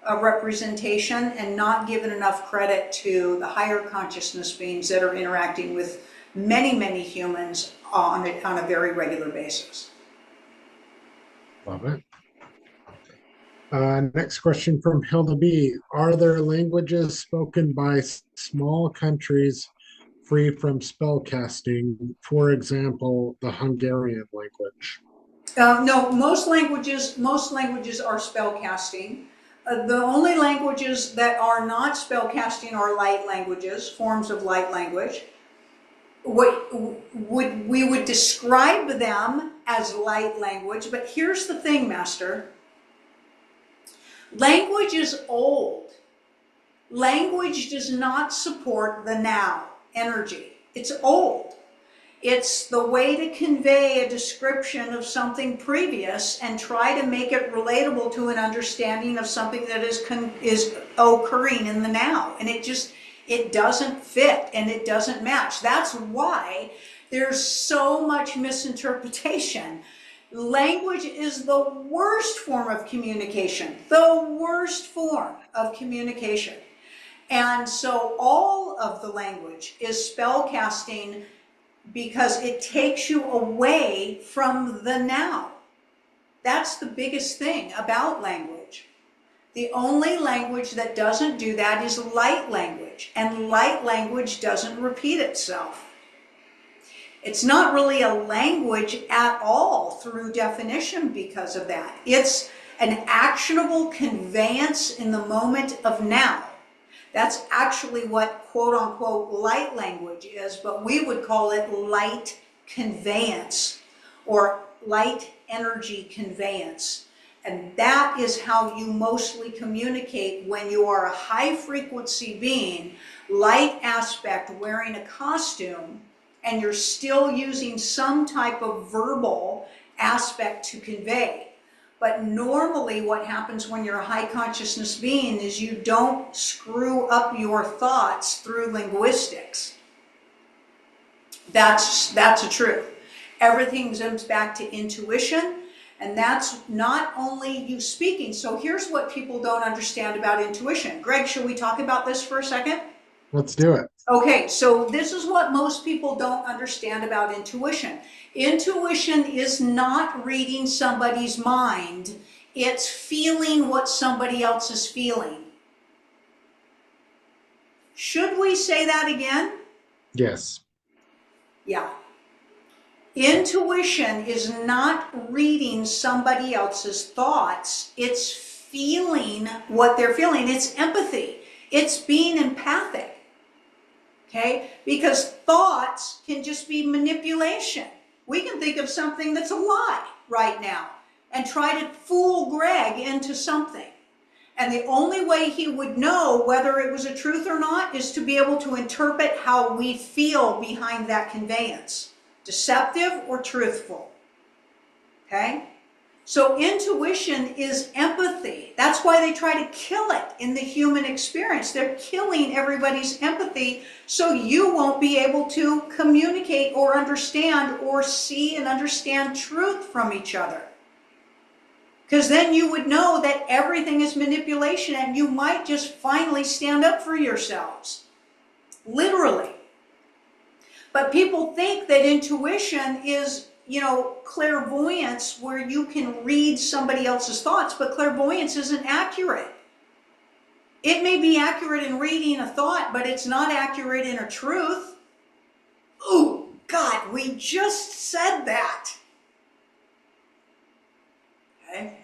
[SPEAKER 2] representation and not given enough credit to the higher consciousness beings that are interacting with many humans on a very regular basis.
[SPEAKER 1] Love it. Next question from Hilda B. Are there languages spoken by small countries free from spell casting? For example, the Hungarian language.
[SPEAKER 2] No, most languages are spell casting. The only languages that are not spell casting are light languages, forms of light language. We would describe them as light language, but here's the thing, Master. Language is old. Language does not support the now energy. It's old. It's the way to convey a description of something previous and try to make it relatable to an understanding of something that is occurring in the now. And it doesn't fit and it doesn't match. That's why there's so much misinterpretation. Language is the worst form of communication, And so all of the language is spell casting because it takes you away from the now. That's the biggest thing about language. The only language that doesn't do that is light language, and light language doesn't repeat itself. It's not really a language at all through definition because of that. It's an actionable conveyance in the moment of now. That's actually what quote-unquote light language is, but we would call it light conveyance or light energy conveyance. And that is how you mostly communicate when you are a high frequency being, light aspect, wearing a costume, and you're still using some type of verbal aspect to convey. But normally what happens when you're a high consciousness being is you don't screw up your thoughts through linguistics. That's a truth. Everything comes back to intuition, and that's not only you speaking. So here's what people don't understand about intuition. Greg, should we talk about this for a second?
[SPEAKER 1] Let's do it.
[SPEAKER 2] Okay, so this is what most people don't understand about intuition. Intuition is not reading somebody's mind. It's feeling what somebody else is feeling. Should we say that again?
[SPEAKER 1] Yes.
[SPEAKER 2] Yeah. Intuition is not reading somebody else's thoughts. It's feeling what they're feeling. It's empathy. It's being empathic. Okay? Because thoughts can just be manipulation. We can think of something that's a lie right now and try to fool Greg into something. And the only way he would know whether it was a truth or not is to be able to interpret how we feel behind that conveyance. Deceptive or truthful. Okay? So intuition is empathy. That's why they try to kill it in the human experience. They're killing everybody's empathy so you won't be able to communicate or understand or see and understand truth from each other. Because then you would know that everything is manipulation and you might just finally stand up for yourselves. Literally. But people think that intuition is, clairvoyance where you can read somebody else's thoughts, but clairvoyance isn't accurate. It may be accurate in reading a thought, but it's not accurate in a truth. Ooh, God, we just said that. Okay.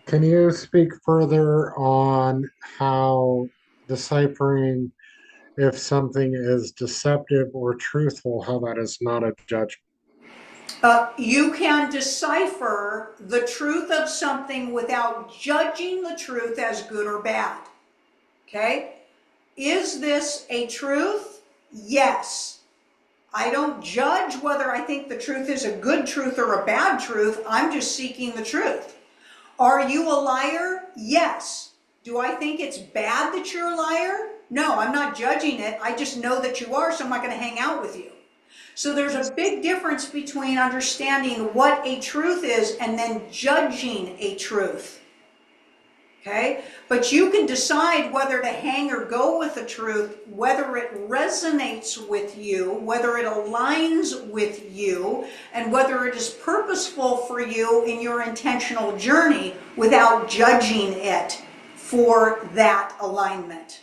[SPEAKER 1] Can you speak further on how deciphering if something is deceptive or truthful, how that is not a judgment?
[SPEAKER 2] You can decipher the truth of something without judging the truth as good or bad. Okay? Is this a truth? Yes. I don't judge whether I think the truth is a good truth or a bad truth. I'm just seeking the truth. Are you a liar? Yes. Do I think it's bad that you're a liar? No, I'm not judging it. I just know that you are, so I'm not going to hang out with you. So there's a big difference between understanding what a truth is and then judging a truth. Okay? But you can decide whether to hang or go with the truth, whether it resonates with you, whether it aligns with you, and whether it is purposeful for you in your intentional journey without judging it for that alignment.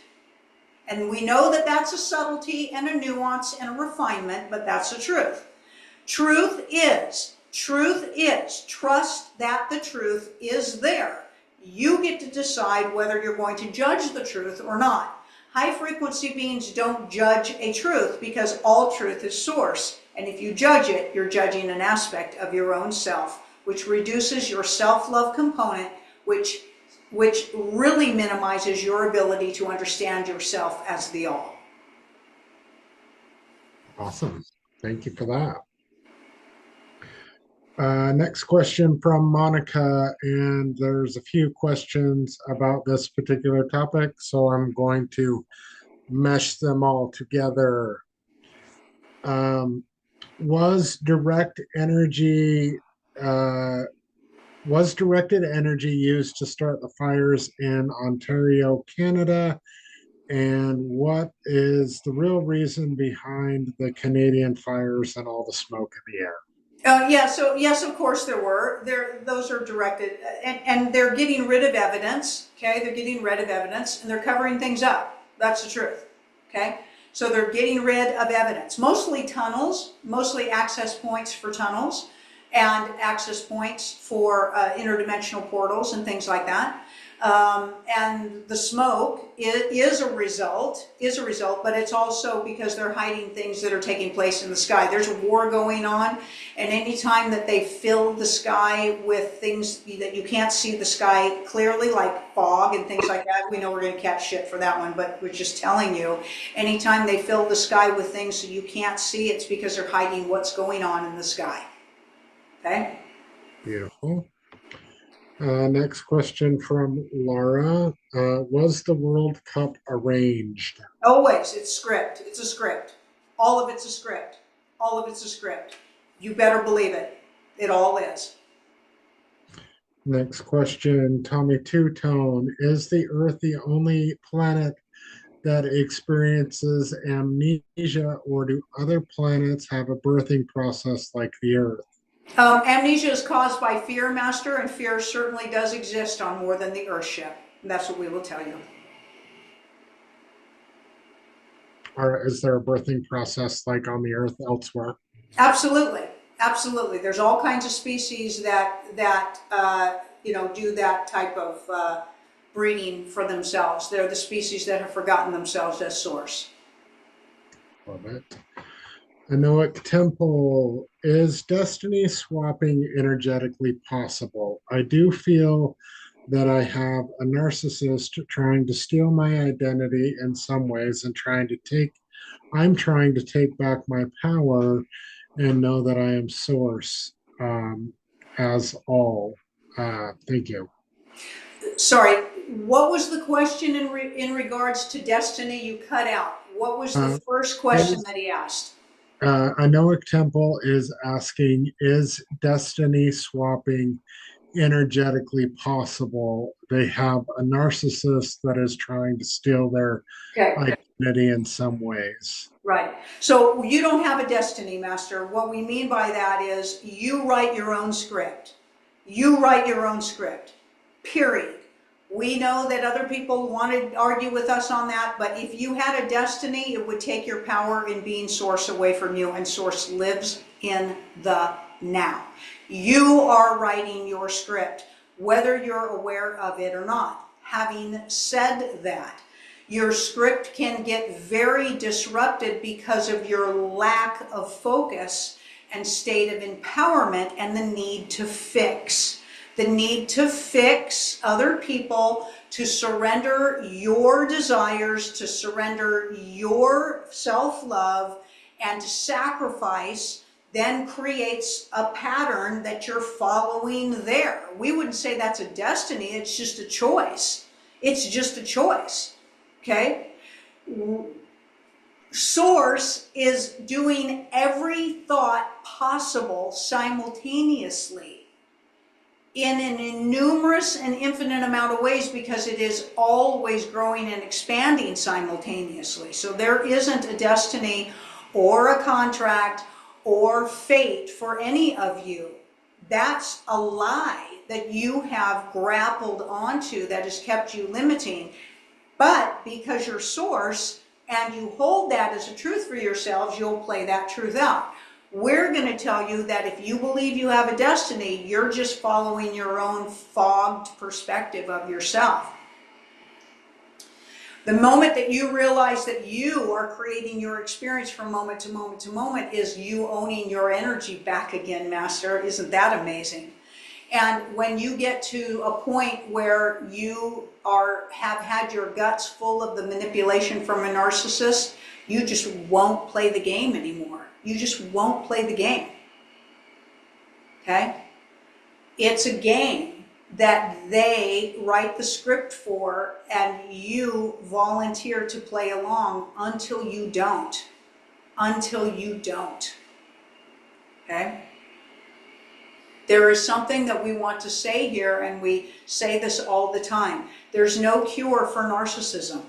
[SPEAKER 2] And we know that that's a subtlety and a nuance and a refinement, but that's the truth. Truth is, trust that the truth is there. You get to decide whether you're going to judge the truth or not. High frequency beings don't judge a truth because all truth is source. And if you judge it, you're judging an aspect of your own self, which reduces your self-love component, which really minimizes your ability to understand yourself as the all.
[SPEAKER 1] Awesome. Thank you for that. Next question from Monica, and there's a few questions about this particular topic, so I'm going to mesh them all together. Was directed energy used to start the fires in Ontario, Canada? And what is the real reason behind the Canadian fires and all the smoke in the air?
[SPEAKER 2] So yes, of course there were. Those are directed, and they're getting rid of evidence. Okay, they're getting rid of evidence, and they're covering things up. That's the truth. Okay, so they're getting rid of evidence. Mostly tunnels, mostly access points for tunnels, and access points for interdimensional portals and things like that. And the smoke is a result, but it's also because they're hiding things that are taking place in the sky. There's a war going on, and anytime that they fill the sky with things that you can't see the sky clearly, like fog and things like that, we know we're going to catch shit for that one, but we're just telling you, anytime they fill the sky with things that you can't see, it's because they're hiding what's going on in the sky. Okay?
[SPEAKER 1] Beautiful. Next question from Laura. Was the World Cup arranged?
[SPEAKER 2] Always, it's script. It's a script. All of it's a script. All of it's a script. You better believe it. It all is.
[SPEAKER 1] Next question, Tommy Two Tone. Is the Earth the only planet that experiences amnesia, or do other planets have a birthing process like the Earth?
[SPEAKER 2] Amnesia is caused by fear, Master, and fear certainly does exist on more than the Earthship. That's what we will tell you.
[SPEAKER 1] Or is there a birthing process like on the Earth elsewhere?
[SPEAKER 2] Absolutely, absolutely. There's all kinds of species that do that type of breeding for themselves. They're the species that have forgotten themselves as source.
[SPEAKER 1] Love it. Anoic Temple, is destiny swapping energetically possible? I do feel that I have a narcissist trying to steal my identity in some ways and I'm trying to take back my power and know that I am source as all. Thank you.
[SPEAKER 2] Sorry, what was the question in regards to destiny? You cut out. What was the first question that he asked?
[SPEAKER 1] Anoic Temple is asking, is destiny swapping energetically possible? They have a narcissist that is trying to steal their identity in some ways.
[SPEAKER 2] Right. So you don't have a destiny, Master. What we mean by that is you write your own script. You write your own script. Period. We know that other people want to argue with us on that, but if you had a destiny, it would take your power in being source away from you, and source lives in the now. You are writing your script, whether you're aware of it or not. Having said that, your script can get very disrupted because of your lack of focus and state of empowerment and the need to fix. The need to fix other people, to surrender your desires, to surrender your self-love, and to sacrifice then creates a pattern that you're following there. We wouldn't say that's a destiny, it's just a choice. It's just a choice, okay? Source is doing every thought possible simultaneously in an numerous and infinite amount of ways, because it is always growing and expanding simultaneously. So there isn't a destiny or a contract or fate for any of you. That's a lie that you have grappled onto that has kept you limiting. But because you're source and you hold that as a truth for yourselves, you'll play that truth out. We're going to tell you that if you believe you have a destiny, you're just following your own fogged perspective of yourself. The moment that you realize that you are creating your experience from moment to moment to moment is you owning your energy back again, Master. Isn't that amazing? And when you get to a point where you have had your guts full of the manipulation from a narcissist, you just won't play the game anymore. You just won't play the game. Okay? It's a game that they write the script for, and you volunteer to play along until you don't. Until you don't. Okay? There is something that we want to say here, and we say this all the time. There's no cure for narcissism.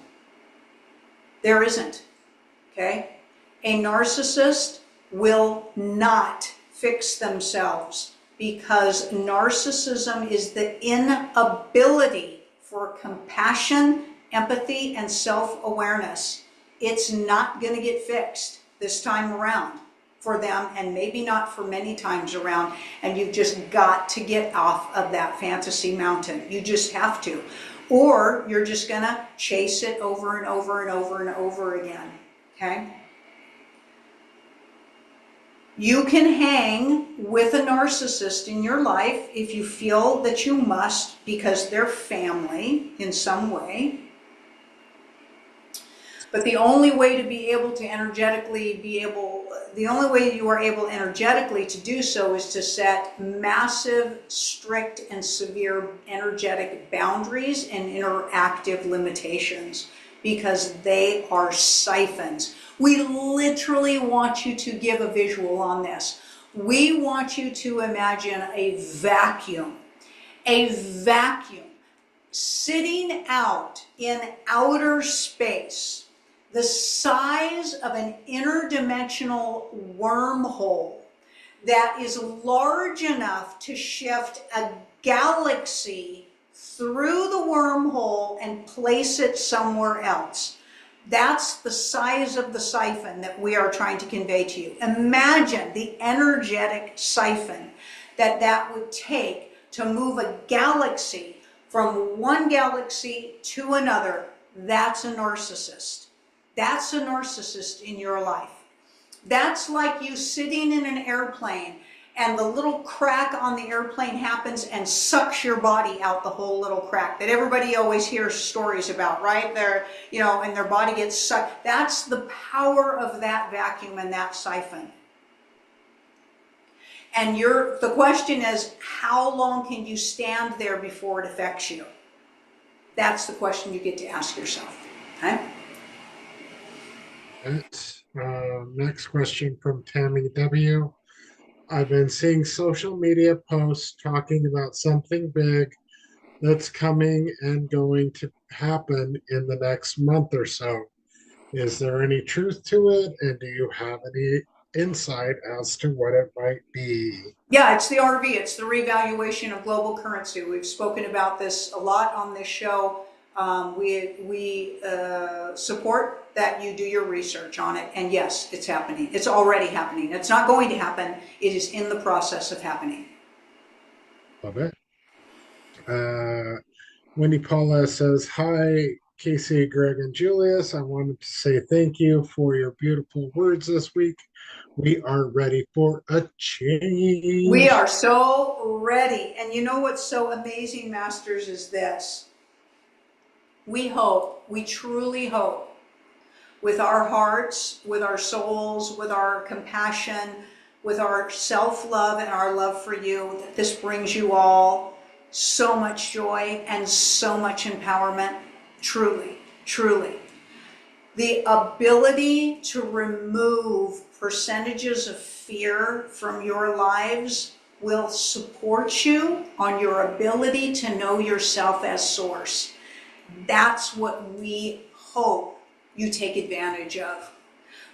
[SPEAKER 2] There isn't. Okay? A narcissist will not fix themselves, because narcissism is the inability for compassion, empathy, and self-awareness. It's not going to get fixed this time around for them, and maybe not for many times around, and you've just got to get off of that fantasy mountain. You just have to. or you're just going to chase it over and over and over and over again. Okay? You can hang with a narcissist in your life if you feel that you must because they're family in some way. But the only way to be able to the only way you are able energetically to do so is to set massive, strict, and severe energetic boundaries and interactive limitations, because they are siphons. We literally want you to give a visual on this. We want you to imagine a vacuum sitting out in outer space, the size of an interdimensional wormhole that is large enough to shift a galaxy through the wormhole and place it somewhere else. That's the size of the siphon that we are trying to convey to you. Imagine the energetic siphon that would take to move a galaxy from one galaxy to another. That's a narcissist. That's a narcissist in your life. That's like you sitting in an airplane and the little crack on the airplane happens and sucks your body out, the whole little crack that everybody always hears stories about, right? And their body gets sucked. That's the power of that vacuum and that siphon. And the question is, how long can you stand there before it affects you? That's the question you get to ask yourself. Okay?
[SPEAKER 1] Next question from Tammy W. I've been seeing social media posts talking about something big that's coming and going to happen in the next month or so. Is there any truth to it? And do you have any insight as to what it might be?
[SPEAKER 2] Yeah, it's the RV. It's the revaluation of global currency. We've spoken about this a lot on this show. We support that you do your research on it. And yes, it's happening. It's already happening. It's not going to happen. It is in the process of happening.
[SPEAKER 1] Love it. Wendy Paula says, hi, Kasey, Greg, and Julius. I wanted to say thank you for your beautiful words this week. We are ready for a change.
[SPEAKER 2] We are so ready. And you know what's so amazing, Masters, is this. We truly hope, with our hearts, with our souls, with our compassion, with our self-love and our love for you, that this brings you all so much joy and so much empowerment. Truly, truly. The ability to remove percentages of fear from your lives will support you on your ability to know yourself as source. That's what we hope you take advantage of.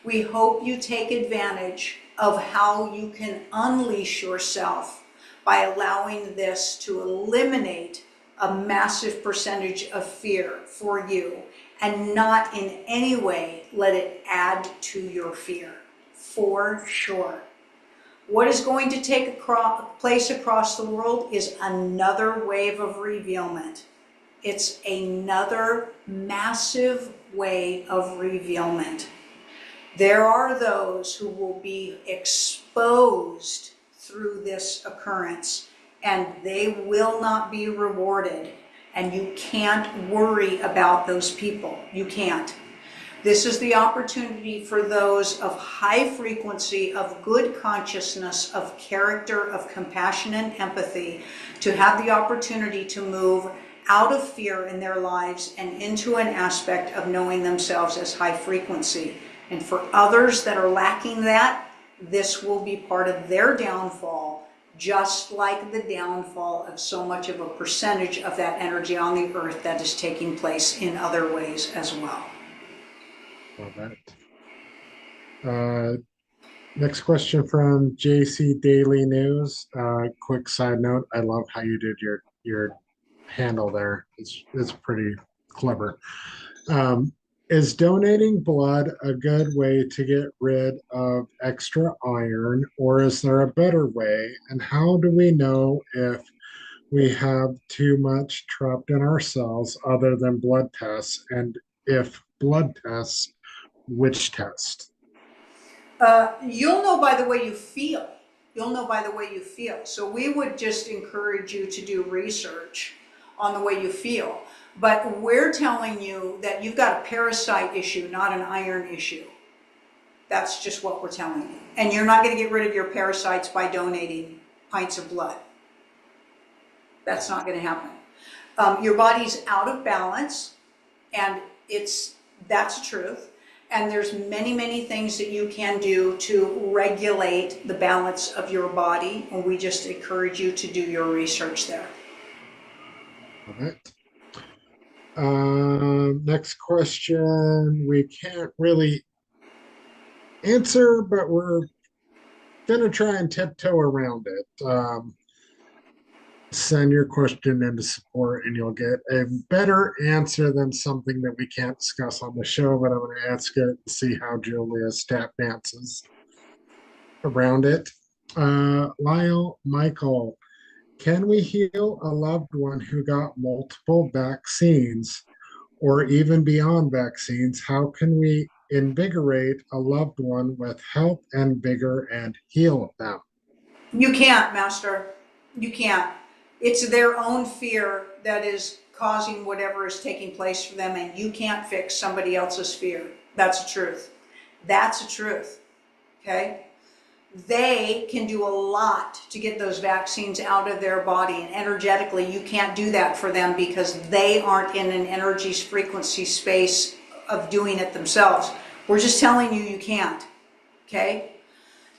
[SPEAKER 2] We hope you take advantage of how you can unleash yourself by allowing this to eliminate a massive percentage of fear for you and not in any way let it add to your fear, for sure. What is going to take place across the world is another wave of revealment. It's another massive way of revealment. There are those who will be exposed through this occurrence, and they will not be rewarded. And you can't worry about those people. You can't. This is the opportunity for those of high frequency, of good consciousness, of character, of compassion and empathy, to have the opportunity to move out of fear in their lives and into an aspect of knowing themselves as high frequency. And for others that are lacking that, this will be part of their downfall, just like the downfall of so much of a percentage of that energy on the earth that is taking place in other ways as well.
[SPEAKER 1] All right. Next question from JC Daily News. Quick side note, I love how you did your handle there. It's pretty clever. Is donating blood a good way to get rid of extra iron, or is there a better way? And how do we know if we have too much trapped in our cells other than blood tests? And if blood tests, which test?
[SPEAKER 2] You'll know by the way you feel. You'll know by the way you feel. So we would just encourage you to do research on the way you feel. But we're telling you that you've got a parasite issue, not an iron issue. That's just what we're telling you. And you're not going to get rid of your parasites by donating pints of blood. That's not going to happen. Your body's out of balance, and that's the truth. And there's many, many things that you can do to regulate the balance of your body. And we just encourage you to do your research there.
[SPEAKER 1] All right. Next question. We can't really answer, but we're going to try and tiptoe around it. Send your question into support and you'll get a better answer than something that we can't discuss on the show, but I'm going to ask it and see how Julius tap dances around it. Lyle Michael, can we heal a loved one who got multiple vaccines or even beyond vaccines? How can we invigorate a loved one with health and vigor and heal them?
[SPEAKER 2] You can't, Master. You can't. It's their own fear that is causing whatever is taking place for them, and you can't fix somebody else's fear. That's the truth. That's the truth. Okay? They can do a lot to get those vaccines out of their body, and energetically, you can't do that for them because they aren't in an energy frequency space of doing it themselves. We're just telling you can't. Okay?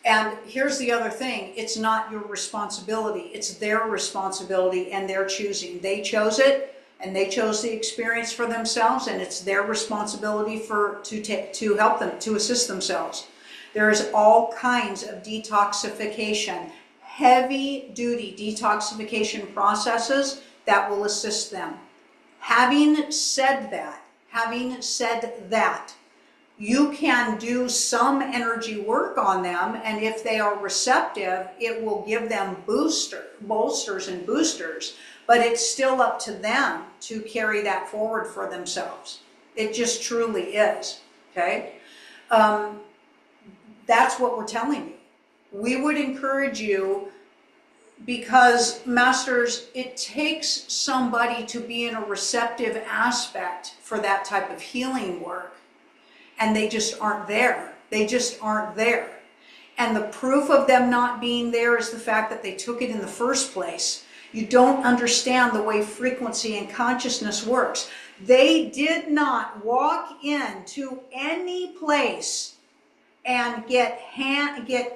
[SPEAKER 2] And here's the other thing, it's not your responsibility, it's their responsibility and their choosing. They chose it and they chose the experience for themselves, and it's their responsibility to help them, to assist themselves. There's all kinds of detoxification, heavy duty detoxification processes that will assist them. Having said that, you can do some energy work on them, and if they are receptive, it will give them bolsters and boosters, but it's still up to them to carry that forward for themselves. It just truly is, okay? That's what we're telling you. We would encourage you, because Masters, it takes somebody to be in a receptive aspect for that type of healing work. And they just aren't there. They just aren't there. And the proof of them not being there is the fact that they took it in the first place. You don't understand the way frequency and consciousness works. They did not walk into any place and get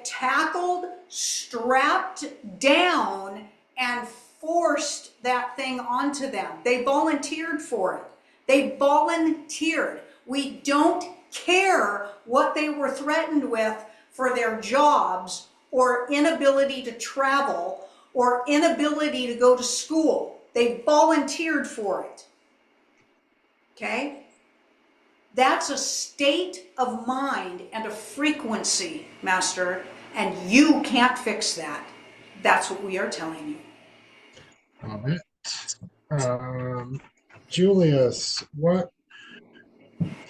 [SPEAKER 2] tackled, strapped down, and forced that thing onto them. They volunteered for it. They volunteered. We don't care what they were threatened with for their jobs or inability to travel or inability to go to school. They volunteered for it. Okay? That's a state of mind and a frequency, Master, and you can't fix that. That's what we are telling you.
[SPEAKER 1] All right. Julius,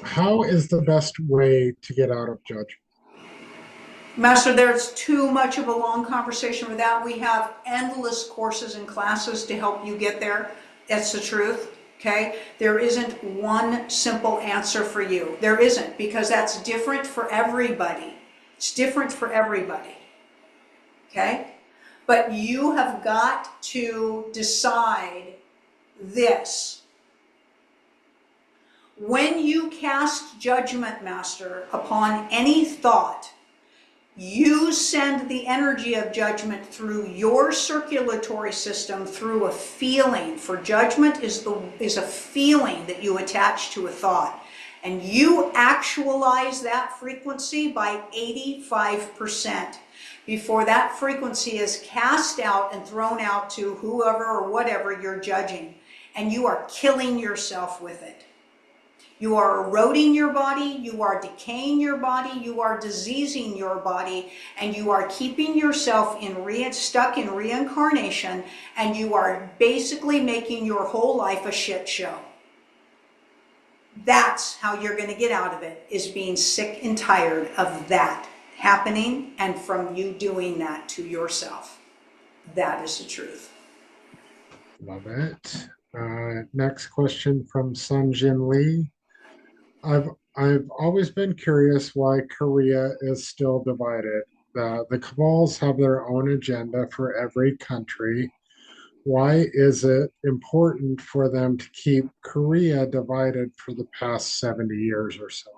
[SPEAKER 1] how is the best way to get out of judgment?
[SPEAKER 2] Master, there's too much of a long conversation with that. We have endless courses and classes to help you get there. That's the truth, okay? There isn't one simple answer for you. There isn't, because that's different for everybody. It's different for everybody, okay? But you have got to decide this. When you cast judgment, Master, upon any thought, you send the energy of judgment through your circulatory system through a feeling. For judgment is a feeling that you attach to a thought. And you actualize that frequency by 85% before that frequency is cast out and thrown out to whoever or whatever you're judging. And you are killing yourself with it. You are eroding your body, you are decaying your body, you are diseasing your body, and you are keeping yourself stuck in reincarnation, and you are basically making your whole life a shit show. That's how you're going to get out of it, is being sick and tired of that happening and from you doing that to yourself. That is the truth.
[SPEAKER 1] Love it. Next question from Sunjin Lee. I've always been curious why Korea is still divided. The cabals have their own agenda for every country. Why is it important for them to keep Korea divided for the past 70 years or so?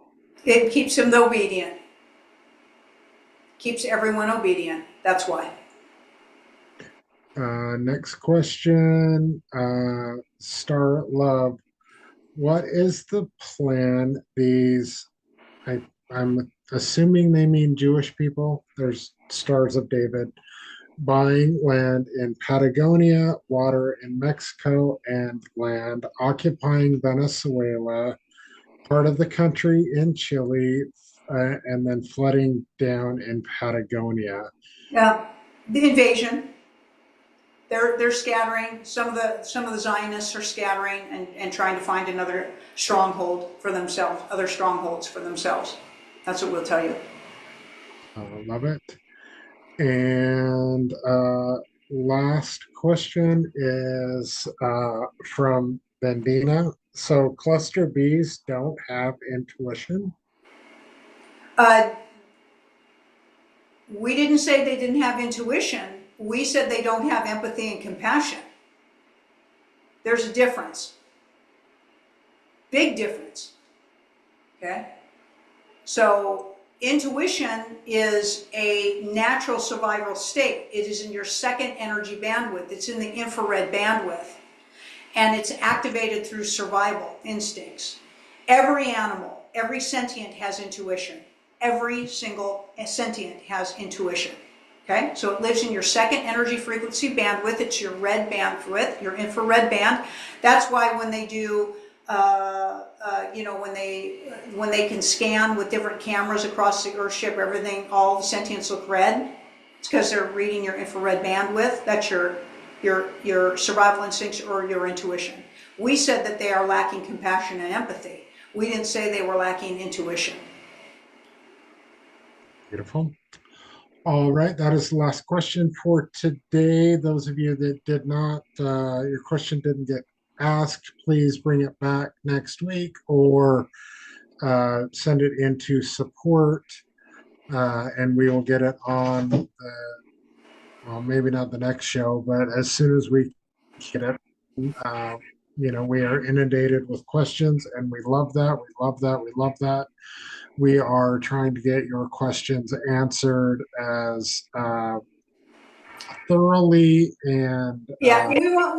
[SPEAKER 2] It keeps them obedient. Keeps everyone obedient. That's why.
[SPEAKER 1] Next question, Star Love. What is the plan? I'm assuming they mean Jewish people. There's Stars of David buying land in Patagonia, water in Mexico, and land occupying Venezuela, part of the country in Chile, and then flooding down in Patagonia.
[SPEAKER 2] Yeah, the invasion. They're scattering. Some of the Zionists are scattering and trying to find another stronghold for themselves, other strongholds for themselves. That's what we'll tell you.
[SPEAKER 1] Love it. And last question is from Bendina. So cluster Bs don't have intuition?
[SPEAKER 2] We didn't say they didn't have intuition. We said they don't have empathy and compassion. There's a difference. Big difference. Okay? So intuition is a natural survival state. It is in your second energy bandwidth. It's in the infrared bandwidth. And it's activated through survival instincts. Every animal, every sentient has intuition. Every single sentient has intuition. Okay, so it lives in your second energy frequency bandwidth. It's your red bandwidth, your infrared band. That's why when they do, when they can scan with different cameras across the Earthship, everything, all the sentients look red. It's because they're reading your infrared bandwidth. That's your survival instincts or your intuition. We said that they are lacking compassion and empathy. We didn't say they were lacking intuition.
[SPEAKER 1] Beautiful. All right, that is the last question for today. Those of you that did not, your question didn't get asked, please bring it back next week or send it into support, and we will get it on, well, maybe not the next show, but as soon as we get it, we are inundated with questions, and we love that. We love that. We love that. We are trying to get your questions answered as thoroughly and
[SPEAKER 2] we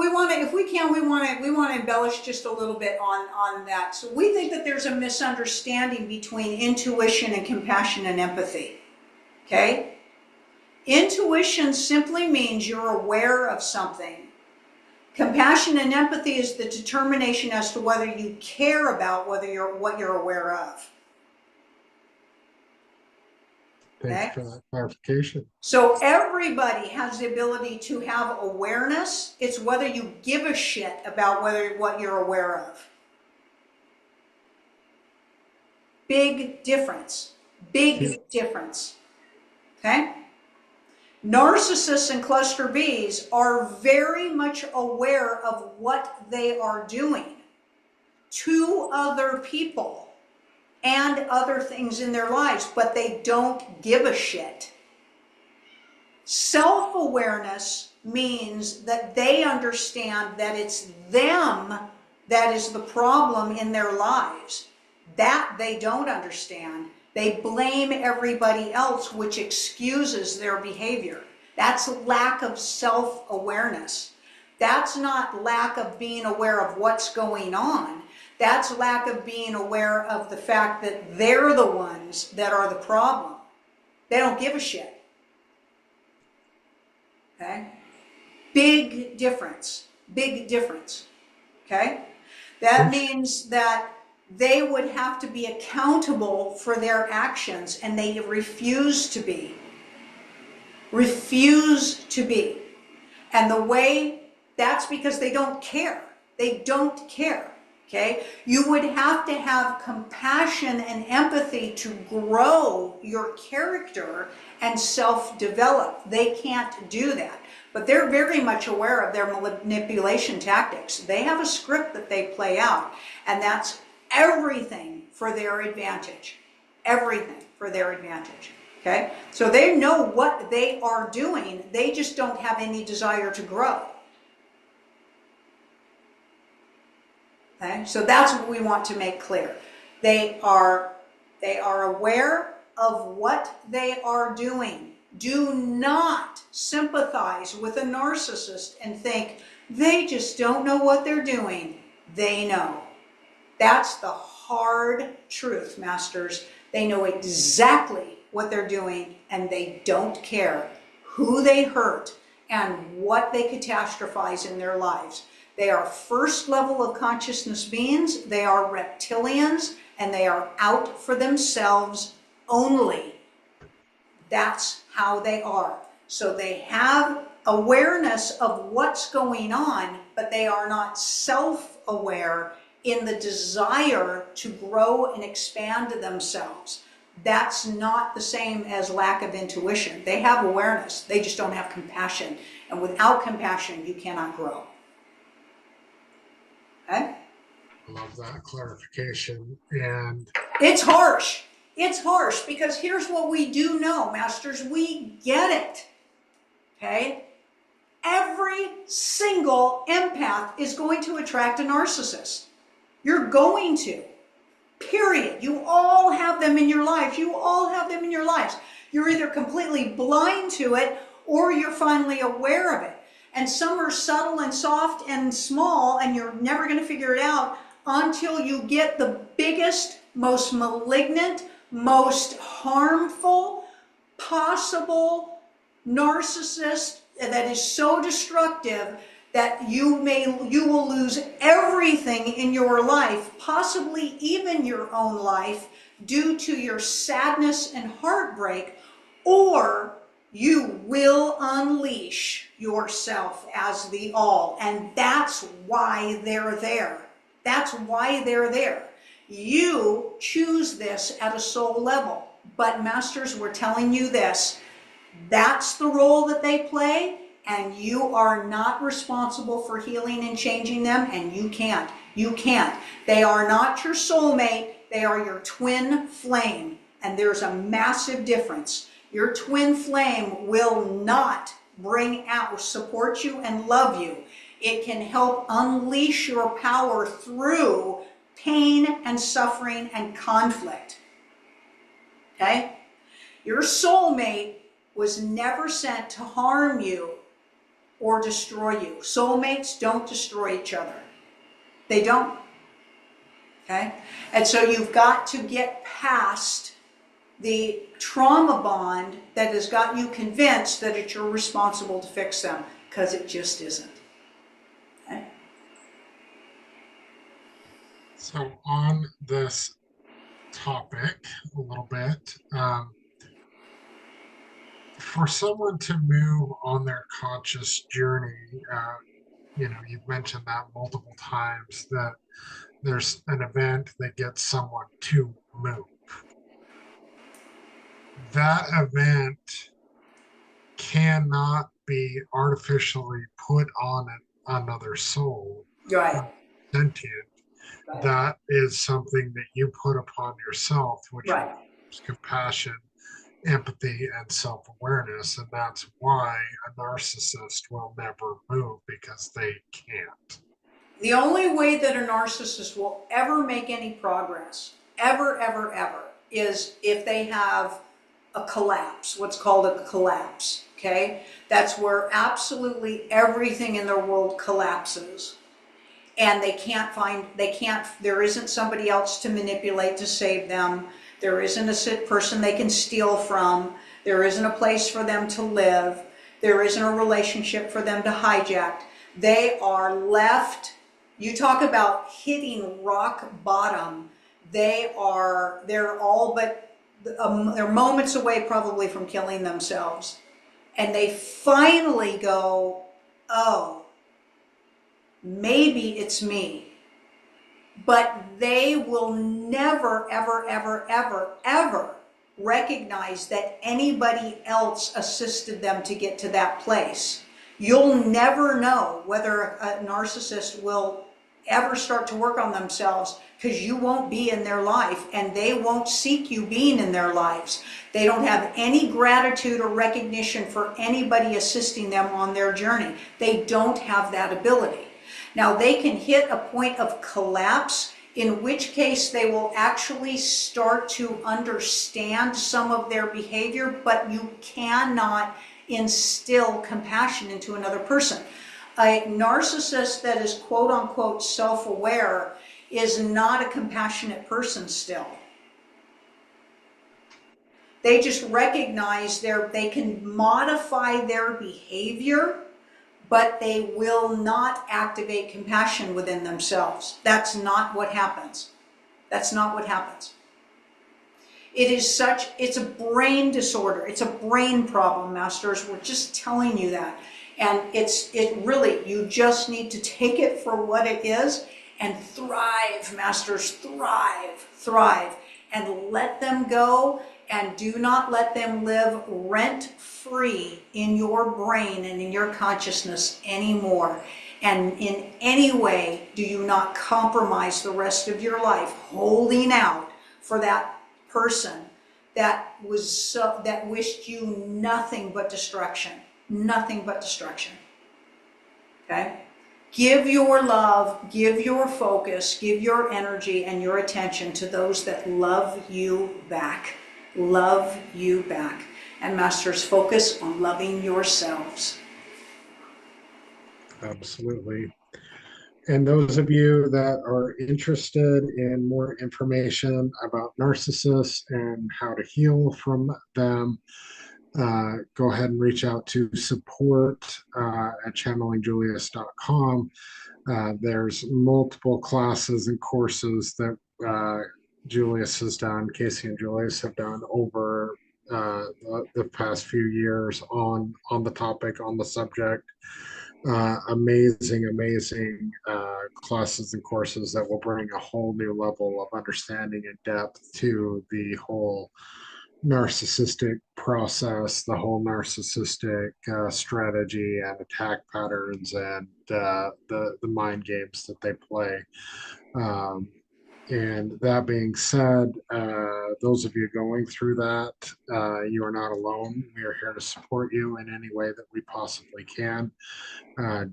[SPEAKER 2] want to, if we can, we want to embellish just a little bit on that. So we think that there's a misunderstanding between intuition and compassion and empathy. Okay, intuition simply means you're aware of something. Compassion and empathy is the determination as to whether you care about what you're aware of.
[SPEAKER 1] Thanks for that clarification.
[SPEAKER 2] So everybody has the ability to have awareness. It's whether you give a shit about what you're aware of. Big difference. Big difference. Okay? Narcissists and cluster Bs are very much aware of what they are doing to other people and other things in their lives, but they don't give a shit. Self-awareness means that they understand that it's them that is the problem in their lives. That they don't understand. They blame everybody else, which excuses their behavior. That's lack of self-awareness. That's not lack of being aware of what's going on. That's lack of being aware of the fact that they're the ones that are the problem. They don't give a shit. Okay? Big difference. Big difference. Okay? That means that they would have to be accountable for their actions, and they refuse to be. Refuse to be. And the way, that's because they don't care. They don't care, okay? You would have to have compassion and empathy to grow your character and self-develop. They can't do that. But they're very much aware of their manipulation tactics. They have a script that they play out, and that's everything for their advantage. Everything for their advantage. Okay, so they know what they are doing, they just don't have any desire to grow. Okay, so that's what we want to make clear. They are aware of what they are doing. Do not sympathize with a narcissist and think they just don't know what they're doing. They know. That's the hard truth, masters. They know exactly what they're doing, and they don't care who they hurt and what they catastrophize in their lives. They are first level of consciousness beings, they are reptilians, and they are out for themselves only. That's how they are. So they have awareness of what's going on, but they are not self-aware in the desire to grow and expand themselves. That's not the same as lack of intuition. They have awareness, they just don't have compassion. And without compassion, you cannot grow. Okay?
[SPEAKER 1] I love that clarification. And
[SPEAKER 2] it's harsh. It's harsh because here's what we do know, masters. We get it. Okay? Every single empath is going to attract a narcissist. You're going to. Period. You all have them in your lives. You all have them in your lives. You're either completely blind to it or you're finally aware of it. And some are subtle and soft and small, and you're never going to figure it out until you get the biggest, most malignant, most harmful possible narcissist that is so destructive that you will lose everything in your life, possibly even your own life, due to your sadness and heartbreak, or you will unleash yourself as the all. And that's why they're there. That's why they're there. You choose this at a soul level. But masters, we're telling you this. That's the role that they play. And you are not responsible for healing and changing them, and you can't. You can't. They are not your soulmate. They are your twin flame, and there's a massive difference. Your twin flame will not bring out, support you, and love you. It can help unleash your power through pain and suffering and conflict. Okay? Your soulmate was never sent to harm you or destroy you. Soulmates don't destroy each other. They don't. Okay? And so you've got to get past the trauma bond that has got you convinced that it's you're responsible to fix them, because it just isn't. Okay?
[SPEAKER 1] so on this topic a little bit, for someone to move on their conscious journey, you've mentioned that multiple times, that there's an event that gets someone to move. That event cannot be artificially put on another soul,
[SPEAKER 2] Right.
[SPEAKER 1] sentient.
[SPEAKER 2] Right.
[SPEAKER 1] That is something that you put upon yourself, which
[SPEAKER 2] Right.
[SPEAKER 1] is compassion, empathy, and self-awareness. And that's why a narcissist will never move, because they can't.
[SPEAKER 2] The only way that a narcissist will ever make any progress, ever, is if they have a collapse, what's called a collapse, okay? That's where absolutely everything in their world collapses. And there isn't somebody else to manipulate to save them. There isn't a person they can steal from. There isn't a place for them to live. There isn't a relationship for them to hijack. They are left. You talk about hitting rock bottom. they're all but, they're moments away probably from killing themselves. And they finally go, oh, maybe it's me. But they will never, ever, ever, ever, ever recognize that anybody else assisted them to get to that place. You'll never know whether a narcissist will ever start to work on themselves, because you won't be in their life and they won't seek you being in their lives. They don't have any gratitude or recognition for anybody assisting them on their journey. They don't have that ability. Now, they can hit a point of collapse, in which case they will actually start to understand some of their behavior, but you cannot instill compassion into another person. A narcissist that is quote unquote self-aware is not a compassionate person still. They just recognize they can modify their behavior, but they will not activate compassion within themselves. That's not what happens. That's not what happens. It's a brain disorder. It's a brain problem, masters. We're just telling you that. And it really, you just need to take it for what it is and thrive, masters, thrive, and let them go, and do not let them live rent-free in your brain and in your consciousness anymore. And in any way, do you not compromise the rest of your life holding out for that person that wished you nothing but destruction. Nothing but destruction. Okay? Give your love, give your focus, give your energy and your attention to those that love you back. Love you back. And masters, focus on loving yourselves.
[SPEAKER 1] Absolutely. And those of you that are interested in more information about narcissists and how to heal from them, go ahead and reach out to support at channelingjulius.com. There's multiple classes and courses that Julius has done, Kasey and Julius have done over the past few years on the topic, on the subject. Amazing classes and courses that will bring a whole new level of understanding and depth to the whole narcissistic process, the whole narcissistic strategy and attack patterns, and the mind games that they play. And that being said, those of you going through that, you are not alone. We are here to support you in any way that we possibly can.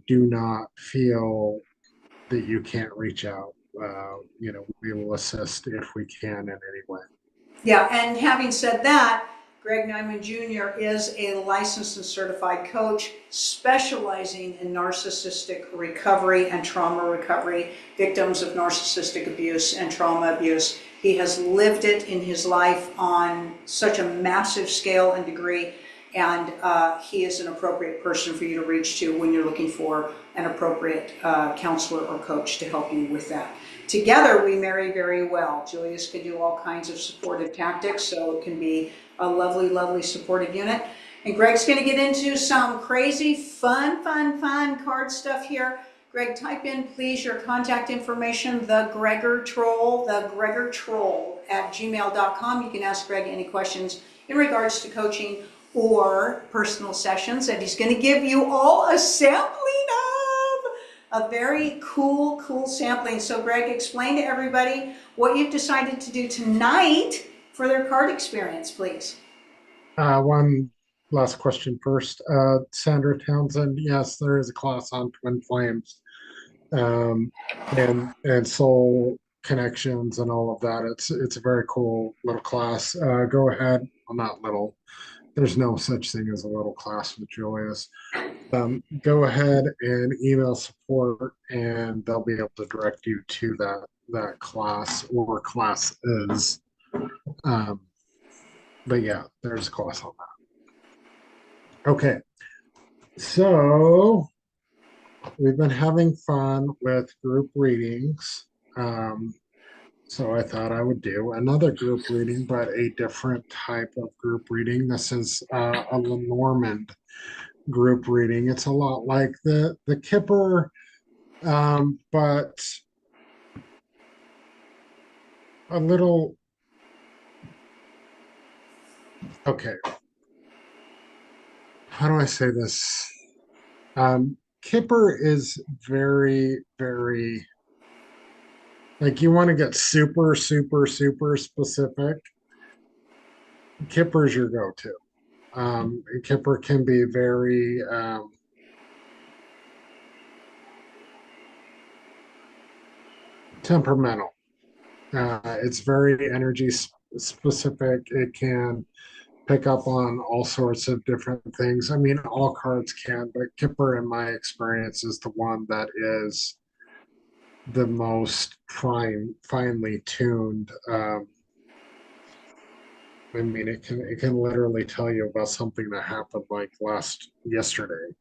[SPEAKER 1] Do not feel that you can't reach out. We will assist if we can in any way.
[SPEAKER 2] Yeah, and having said that, Greg Nyman Jr. is a licensed and certified coach specializing in narcissistic recovery and trauma recovery, victims of narcissistic abuse and trauma abuse. He has lived it in his life on such a massive scale and degree, and he is an appropriate person for you to reach to when you're looking for an appropriate counselor or coach to help you with that. Together, we marry very well. Julius can do all kinds of supportive tactics, so it can be a lovely, lovely supportive unit. And Greg's going to get into some crazy, fun card stuff here. Greg, type in, please, your contact information, the Gregor Troll at gmail.com. You can ask Greg any questions in regards to coaching or personal sessions, and he's going to give you all a sampling of a very cool sampling. So Greg, explain to everybody what you've decided to do tonight for their card experience, please.
[SPEAKER 1] One last question first. Sandra Townsend, yes, there is a class on twin flames and soul connections and all of that. It's a very cool little class. Go ahead. Well, not little. There's no such thing as a little class with Julius. Go ahead and email support, and they'll be able to direct you to that class or classes. But yeah, there's a class on that. Okay, so we've been having fun with group readings, So I thought I would do another group reading, but a different type of group reading. This is a Lenormand group reading. It's a lot like the Kipper, but a little, okay, how do I say this? Kipper is very, very, like you want to get super, super, super specific. Kipper's your go-to. Kipper can be very temperamental. It's very energy specific. It can pick up on all sorts of different things. I mean, all cards can, but Kipper, in my experience, is the one that is the most finely tuned. I mean, it can literally tell you about something that happened like yesterday,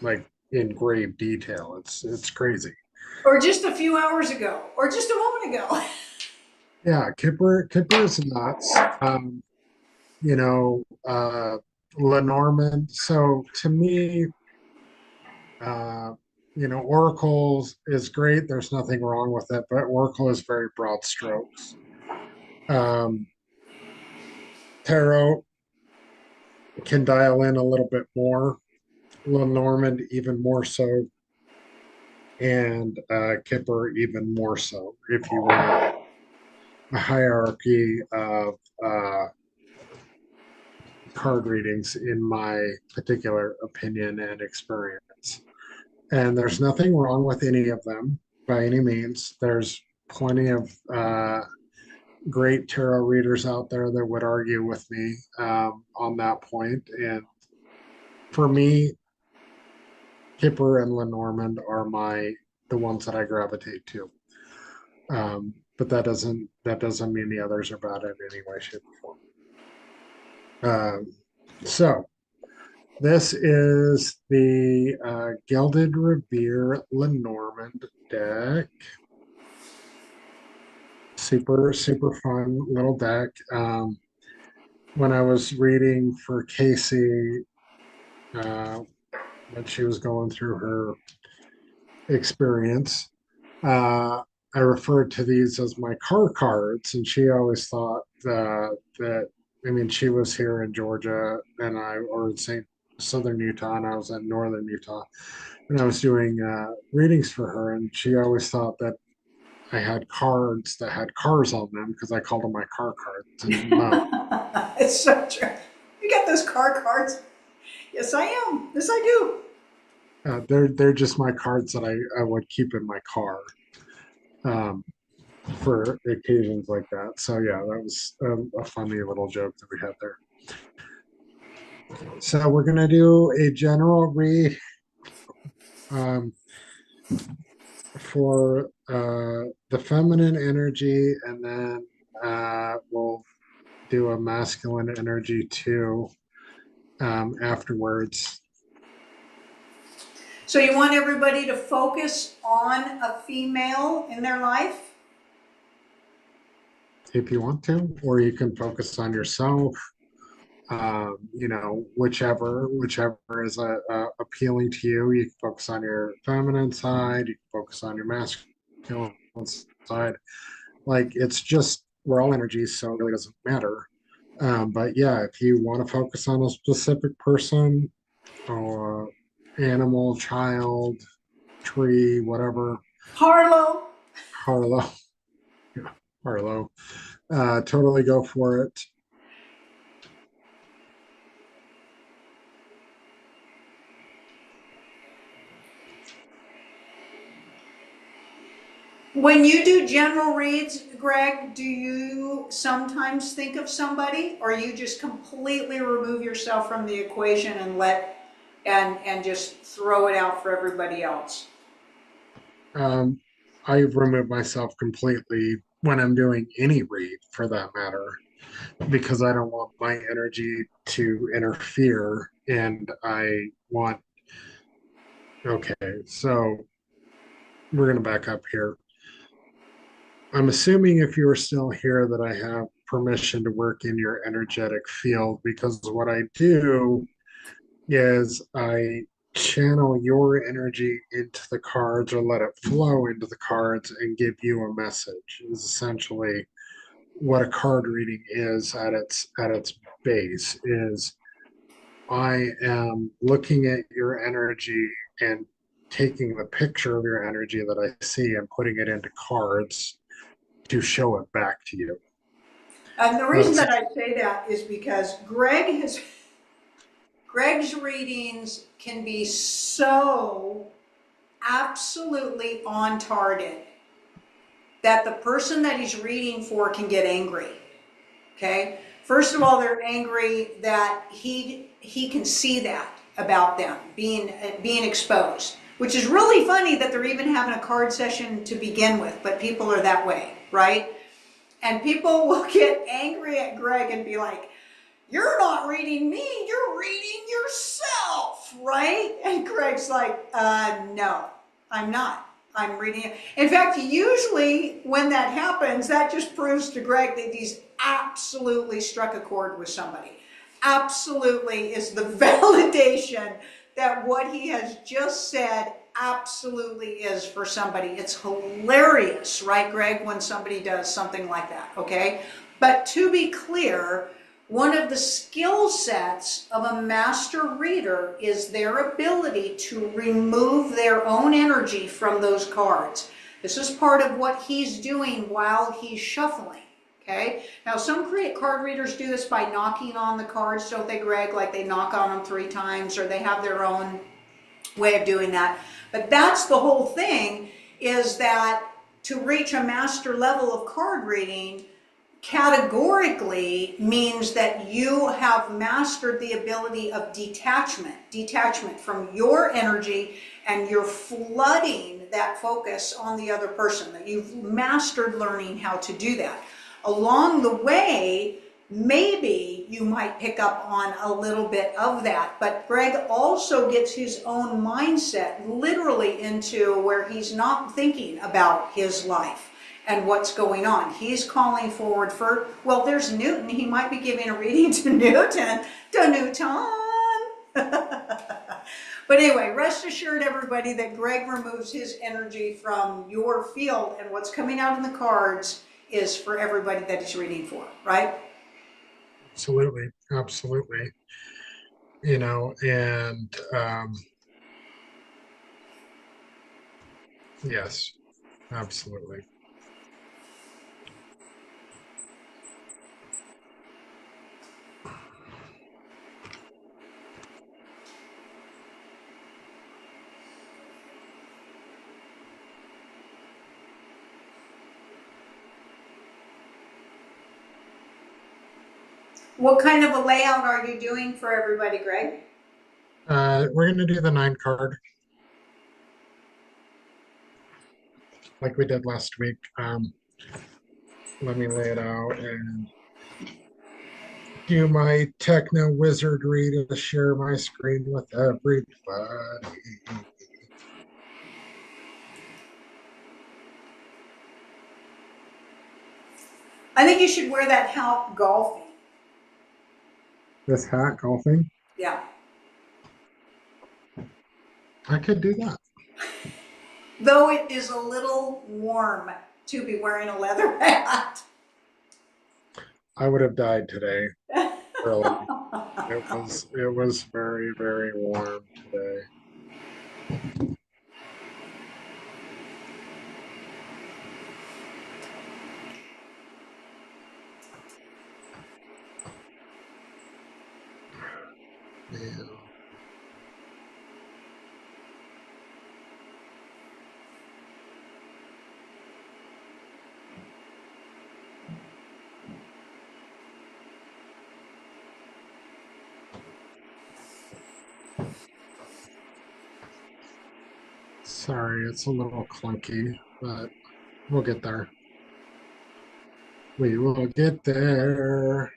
[SPEAKER 1] like in grave detail. It's crazy.
[SPEAKER 2] Or just a few hours ago, or just a moment ago.
[SPEAKER 1] Yeah, Kipper is nuts. You know, Lenormand. So to me, uh, Oracle is great. There's nothing wrong with it, but Oracle is very broad strokes. Um, Tarot can dial in a little bit more. Lenormand even more so, and Kipper even more so. If you want a hierarchy of card readings, in my particular opinion and experience. And there's nothing wrong with any of them by any means. There's plenty of great tarot readers out there that would argue with me on that point. And for me, Kipper and Lenormand are the ones that I gravitate to. But that doesn't mean the others are bad in any way, shape, or form. So this is the Gilded Revere Lenormand deck. Super, super fun little deck. When I was reading for Kasey, uh, when she was going through her experience, I referred to these as my car cards, and she always thought that, I mean, she was here in Georgia, or in Southern Utah, and I was in Northern Utah, and I was doing readings for her, and she always thought that I had cards that had cars on them because I called them my car cards. And no,
[SPEAKER 2] It's so true. You got those car cards? Yes, I am. Yes, I do.
[SPEAKER 1] they're just my cards that I would keep in my car um, for occasions like that. So yeah, that was a funny little joke that we had there. So we're gonna do a general read um, for the feminine energy, and then we'll do a masculine energy too afterwards.
[SPEAKER 2] So you want everybody to focus on a female in their life?
[SPEAKER 1] If you want to, or you can focus on yourself. Whichever is appealing to you. You can focus on your feminine side. You can focus on your masculine side. Like it's just we're all energies, so it really doesn't matter. But yeah, if you want to focus on a specific person or animal, child, tree, whatever,
[SPEAKER 2] Harlow.
[SPEAKER 1] Harlow, yeah, Harlow, totally go for it.
[SPEAKER 2] When you do general reads, Greg, do you sometimes think of somebody, or you just completely remove yourself from the equation and and just throw it out for everybody else?
[SPEAKER 1] Um, I've removed myself completely when I'm doing any read for that matter, because I don't want my energy to interfere. And okay, so we're going to back up here. I'm assuming if you are still here that I have permission to work in your energetic field because what I do is I channel your energy into the cards or let it flow into the cards and give you a message is essentially what a card reading is at its base is I am looking at your energy and taking the picture of your energy that I see and putting it into cards to show it back to you.
[SPEAKER 2] And the reason
[SPEAKER 1] That's
[SPEAKER 2] that I say that is because Greg's readings can be so absolutely on target that the person that he's reading for can get angry. Okay? First of all, they're angry that he can see that about them being exposed, which is really funny that they're even having a card session to begin with, but people are that way, right? And people will get angry at Greg and be like, "You're not reading me, you're reading yourself," right? And Greg's like, no, I'm not. I'm reading it. In fact, usually when that happens, that just proves to Greg that he's absolutely struck a chord with somebody. Absolutely is the validation that what he has just said absolutely is for somebody. It's hilarious, right, Greg, when somebody does something like that, okay? But to be clear, one of the skill sets of a master reader is their ability to remove their own energy from those cards. This is part of what he's doing while he's shuffling. Okay. Now, some card readers do this by knocking on the cards, don't they, Greg? Like they knock on them 3 times, or they have their own way of doing that. But that's the whole thing, is that to reach a master level of card reading categorically means that you have mastered the ability of detachment from your energy, and you're flooding that focus on the other person, that you've mastered learning how to do that. Along the way, maybe you might pick up on a little bit of that, but Greg also gets his own mindset literally into where he's not thinking about his life and what's going on. He's calling forward for, well, there's Newton. He might be giving a reading to Newton. To Newton. But anyway, rest assured, everybody, that Greg removes his energy from your field, and what's coming out in the cards is for everybody that he's reading for, right?
[SPEAKER 1] absolutely, absolutely. And yes, absolutely.
[SPEAKER 2] What kind of a layout are you doing for everybody, Greg?
[SPEAKER 1] We're going to do the 9 card like we did last week. Let me lay it out and do my techno wizardry to share my screen with everybody.
[SPEAKER 2] I think you should wear that hat golfing.
[SPEAKER 1] This hat golfing,
[SPEAKER 2] Yeah.
[SPEAKER 1] I could do that.
[SPEAKER 2] Though it is a little warm to be wearing a leather hat.
[SPEAKER 1] I would have died today. Really, it was very very warm today. Yeah. Sorry, it's a little clunky, but we'll get there. We will get there.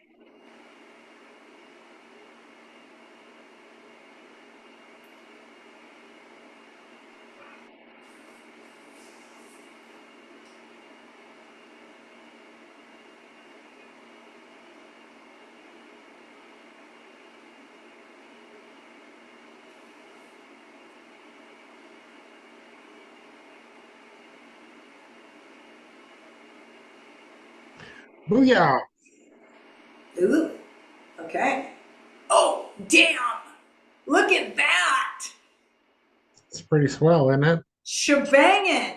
[SPEAKER 1] Booyah!
[SPEAKER 2] Ooh, okay. Oh, damn! Look at that!
[SPEAKER 1] It's pretty swell, isn't it?
[SPEAKER 2] Shebangin'!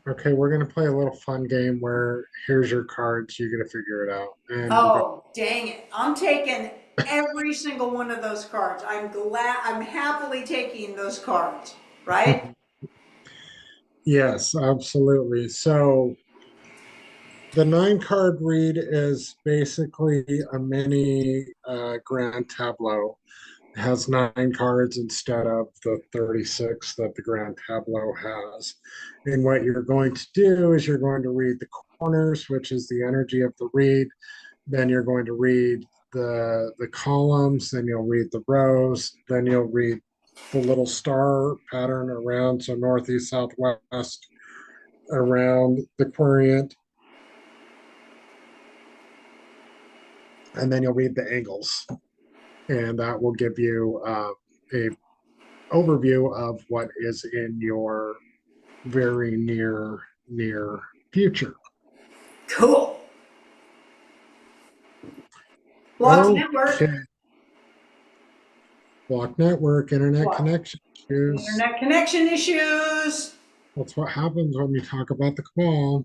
[SPEAKER 1] Okay, we're gonna play a little fun game where here's your cards, you gotta figure it out. And we're
[SPEAKER 2] Oh, dang it. I'm taking every single one of those cards. I'm happily taking those cards, right?
[SPEAKER 1] gonna Yes, absolutely. So the nine card read is basically a mini grand tableau. It has nine cards instead of the 36 that the grand tableau has. And what you're going to do is you're going to read the corners, which is the energy of the read. Then you're going to read the columns, then you'll read the rows, then you'll read the little star pattern around, so northeast, southwest, around the querient, and then you'll read the angles, and that will give you a overview of what is in your very near future.
[SPEAKER 2] Cool. Block
[SPEAKER 1] Okay,
[SPEAKER 2] network.
[SPEAKER 1] block network, internet
[SPEAKER 2] What?
[SPEAKER 1] connection issues.
[SPEAKER 2] Internet connection issues.
[SPEAKER 1] That's what happens when you talk about the cabal.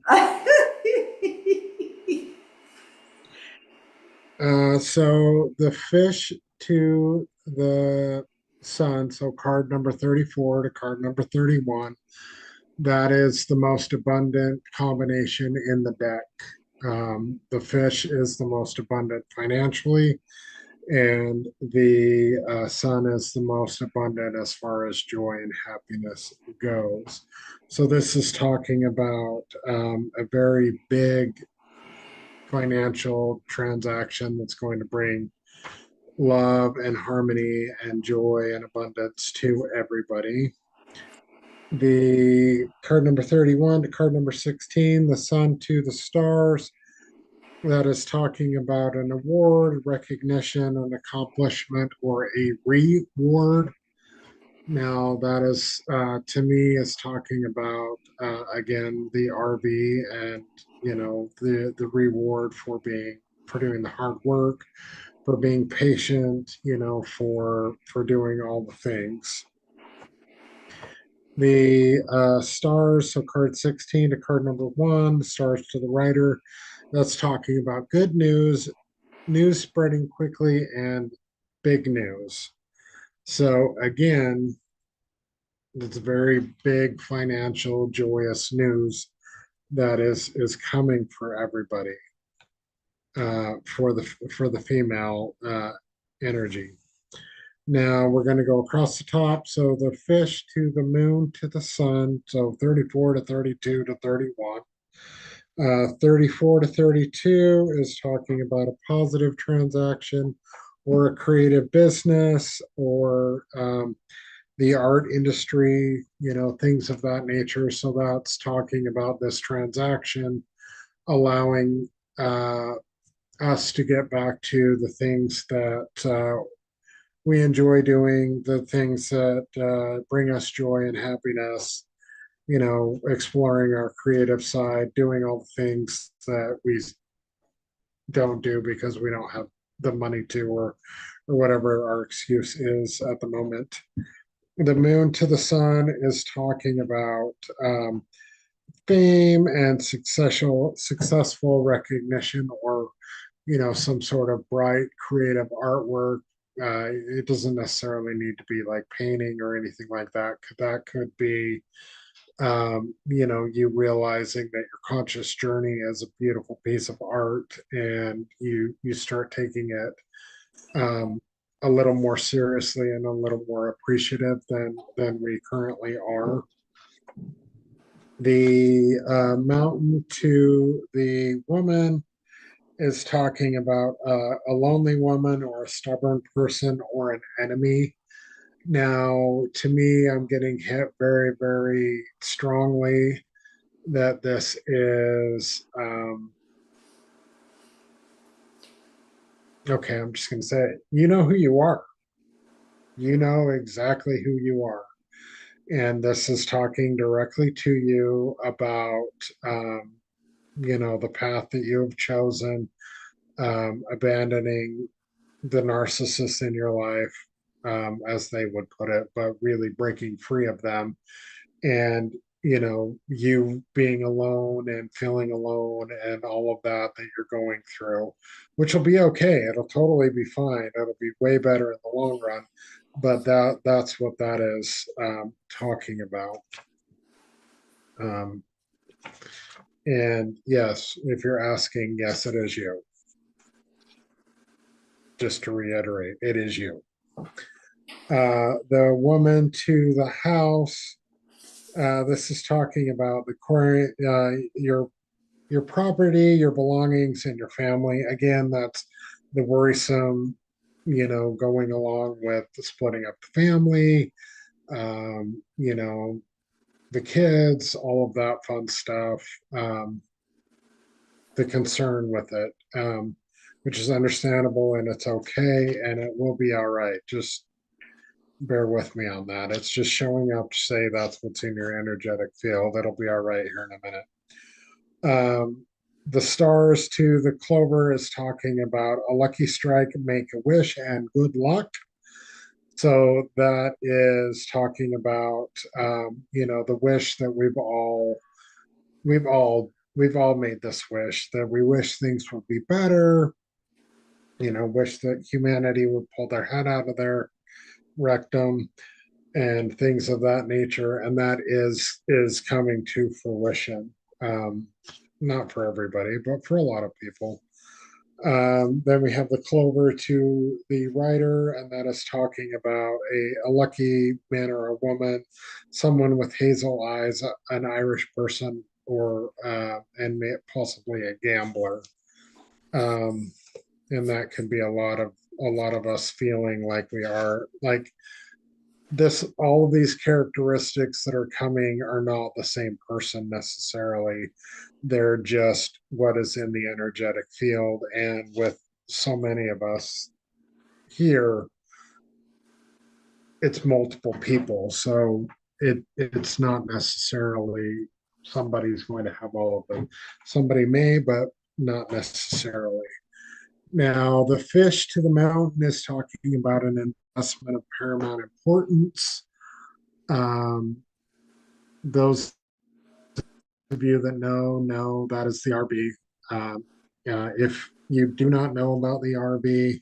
[SPEAKER 1] So the fish to the sun, so card number 34 to card number 31, that is the most abundant combination in the deck. The fish is the most abundant financially, and the sun is the most abundant as far as joy and happiness goes. So this is talking about a very big financial transaction that's going to bring love and harmony and joy and abundance to everybody. The card number 31 to card number 16, the sun to the stars, that is talking about an award, recognition, an accomplishment, or a reward. Now, that is, to me, is talking about, again, the RV and, the reward for doing the hard work, for being patient, for doing all the things. The stars, so card 16 to card number 1, stars to the writer, that's talking about good news spreading quickly, and big news. So again, it's very big financial joyous news that is coming for everybody, for the female energy. Now we're going to go across the top. So the fish to the moon to the sun. So 34 to 32 to 31. 34 to 32 is talking about a positive transaction or a creative business or the art industry, things of that nature. So that's talking about this transaction allowing us to get back to the things that we enjoy doing, the things that bring us joy and happiness, exploring our creative side, doing all the things that we don't do because we don't have the money to, or whatever our excuse is at the moment. The moon to the sun is talking about fame and successful recognition, or some sort of bright creative artwork. It doesn't necessarily need to be like painting or anything like that. That could be you realizing that your conscious journey is a beautiful piece of art, and you start taking it a little more seriously and a little more appreciative than we currently are. The mountain to the woman is talking about a lonely woman or a stubborn person or an enemy. Now, to me, I'm getting hit very, very strongly that this is, okay, I'm just going to say it. You know who you are. You know exactly who you are. And this is talking directly to you about the path that you have chosen, abandoning the narcissists in your life, as they would put it, but really breaking free of them. And, you being alone and feeling alone and all of that you're going through, which will be okay. It'll totally be fine. It'll be way better in the long run. But that's what that is, talking about. Um, and yes, if you're asking, yes, it is you. Just to reiterate, it is you. The woman to the house. This is talking about the core, your property, your belongings, and your family. Again, that's the worrisome, going along with the splitting up the family, the kids, all of that fun stuff. The concern with it, which is understandable, and it's okay, and it will be all right. Just bear with me on that. It's just showing up to say that's what's in your energetic field. It'll be all right here in a minute. The stars to the clover is talking about a lucky strike, make a wish, and good luck. So that is talking about, the wish that we've all made this wish, that we wish things would be better. Wish that humanity would pull their head out of their rectum and things of that nature, and that is coming to fruition. Not for everybody, but for a lot of people. Then we have the clover to the writer, and that is talking about a lucky man or a woman, someone with hazel eyes, an Irish person, or and possibly a gambler. Um, and that can be a lot of us feeling like we are like this. All of these characteristics that are coming are not the same person necessarily. They're just what is in the energetic field, and with so many of us here, it's multiple people, so it's not necessarily somebody's going to have all of them. Somebody may, but not necessarily. Now, the fish to the mountain is talking about an investment of paramount importance. Um, those of you that know that is the RB. If you do not know about the RB,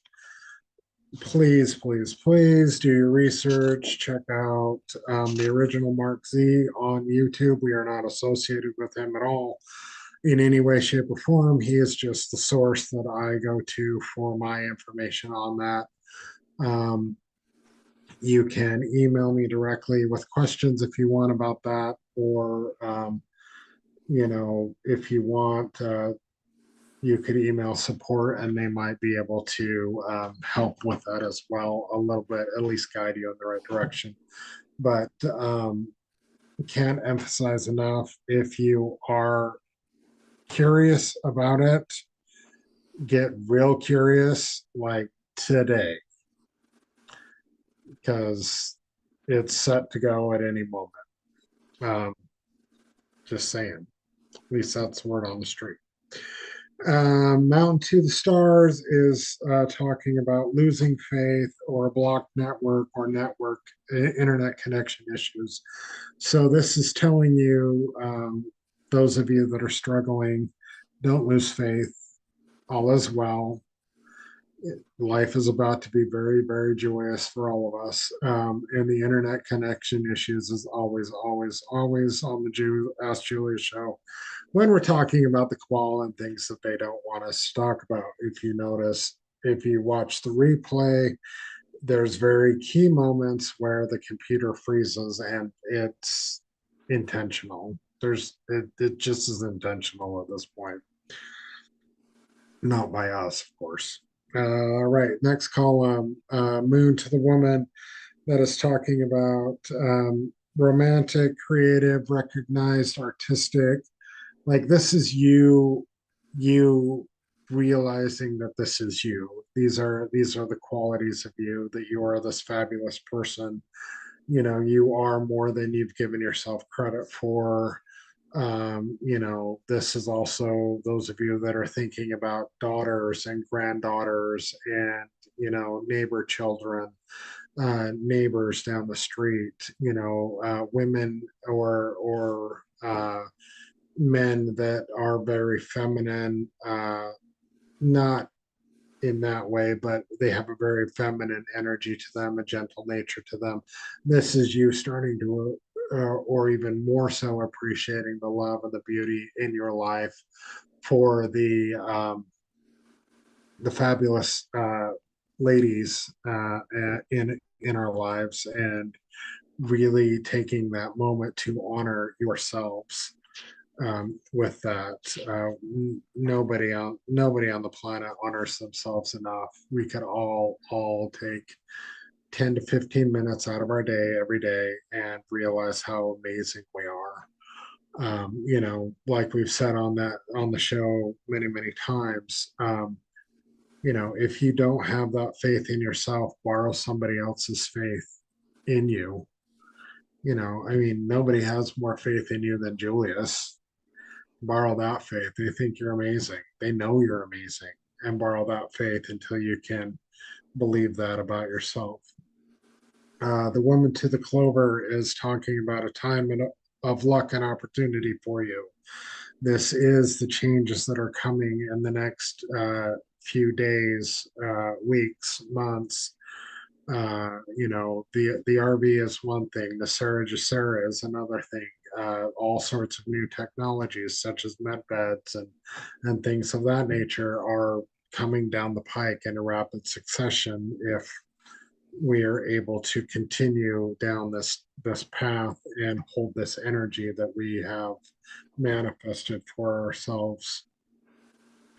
[SPEAKER 1] please, please, please do your research. Check out, the original Mark Z on YouTube. We are not associated with him at all in any way, shape, or form. He is just the source that I go to for my information on that. Um, you can email me directly with questions if you want about that, or if you want, you could email support and they might be able to, help with that as well a little bit, at least guide you in the right direction. But can't emphasize enough, if you are curious about it, get real curious like today, because it's set to go at any moment. Um, just saying. At least that's the word on the street. Mountain to the Stars is talking about losing faith or a blocked network or network internet connection issues. So this is telling you, those of you that are struggling, don't lose faith. All is well. Life is about to be very, very joyous for all of us. And the internet connection issues is always, always, always on the Ask Julius show when we're talking about the qual and things that they don't want us to talk about. If you notice, if you watch the replay, there's very key moments where the computer freezes, and it's intentional. It just is intentional at this point, not by us, of course. All right, next column, moon to the woman, that is talking about, romantic, creative, recognized, artistic. Like this is you realizing that this is you. These are the qualities of you, that you are this fabulous person. You are more than you've given yourself credit for. This is also those of you that are thinking about daughters and granddaughters and, neighbor children, neighbors down the street, women or men that are very feminine, not in that way, but they have a very feminine energy to them, a gentle nature to them. This is you starting to, or even more so, appreciating the love and the beauty in your life for the fabulous ladies in our lives, and really taking that moment to honor yourselves with that. Nobody on the planet honors themselves enough. We could all take 10 to 15 minutes out of our day every day and realize how amazing we are. Like we've said on the show many times. If you don't have that faith in yourself, borrow somebody else's faith in you. I mean, nobody has more faith in you than Julius. Borrow that faith. They think you're amazing. They know you're amazing. And borrow that faith until you can believe that about yourself. The woman to the clover is talking about a time of luck and opportunity for you. This is the changes that are coming in the next few days, weeks, months. The RV is one thing, the Sarah Jacera is another thing. All sorts of new technologies such as med beds and things of that nature are coming down the pike in a rapid succession if we are able to continue down this path and hold this energy that we have manifested for ourselves.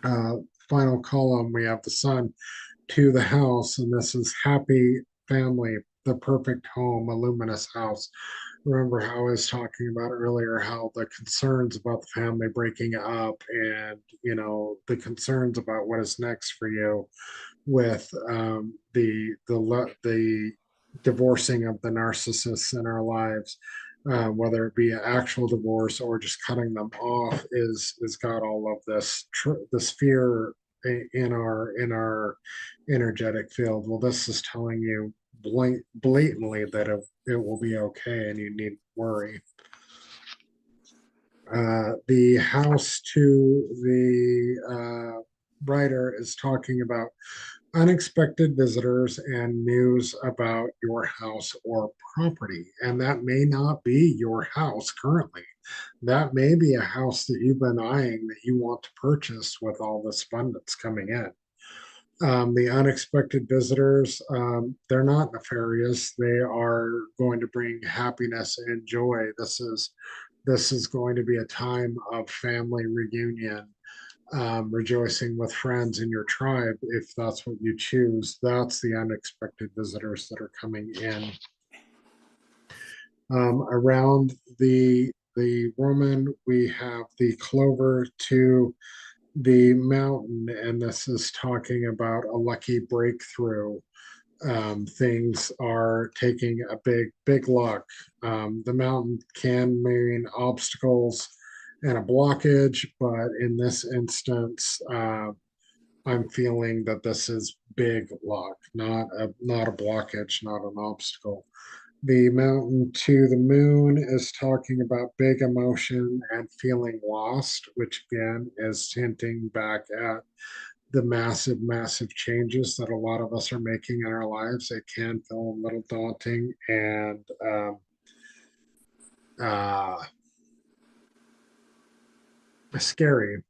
[SPEAKER 1] uh, Final column, we have the sun to the house, and this is happy family, the perfect home, a luminous house. Remember how I was talking about earlier how the concerns about the family breaking up, and the concerns about what is next for you with the divorcing of the narcissists in our lives, whether it be an actual divorce or just cutting them off, is got all of this fear in our energetic field. Well, this is telling you blatantly that it will be okay and you needn't worry. The house to the writer is talking about unexpected visitors and news about your house or property. And that may not be your house currently. That may be a house that you've been eyeing that you want to purchase with all this abundance coming in. The unexpected visitors, they're not nefarious. They are going to bring happiness and joy. This is going to be a time of family reunion, rejoicing with friends in your tribe, if that's what you choose. That's the unexpected visitors that are coming in. Around the woman, we have the clover to the mountain, and this is talking about a lucky breakthrough. Things are taking a big luck. The mountain can mean obstacles and a blockage, but in this instance, I'm feeling that this is big luck, not a blockage, not an obstacle. The mountain to the moon is talking about big emotion and feeling lost, which again is hinting back at the massive changes that a lot of us are making in our lives. It can feel a little daunting and uh, scary,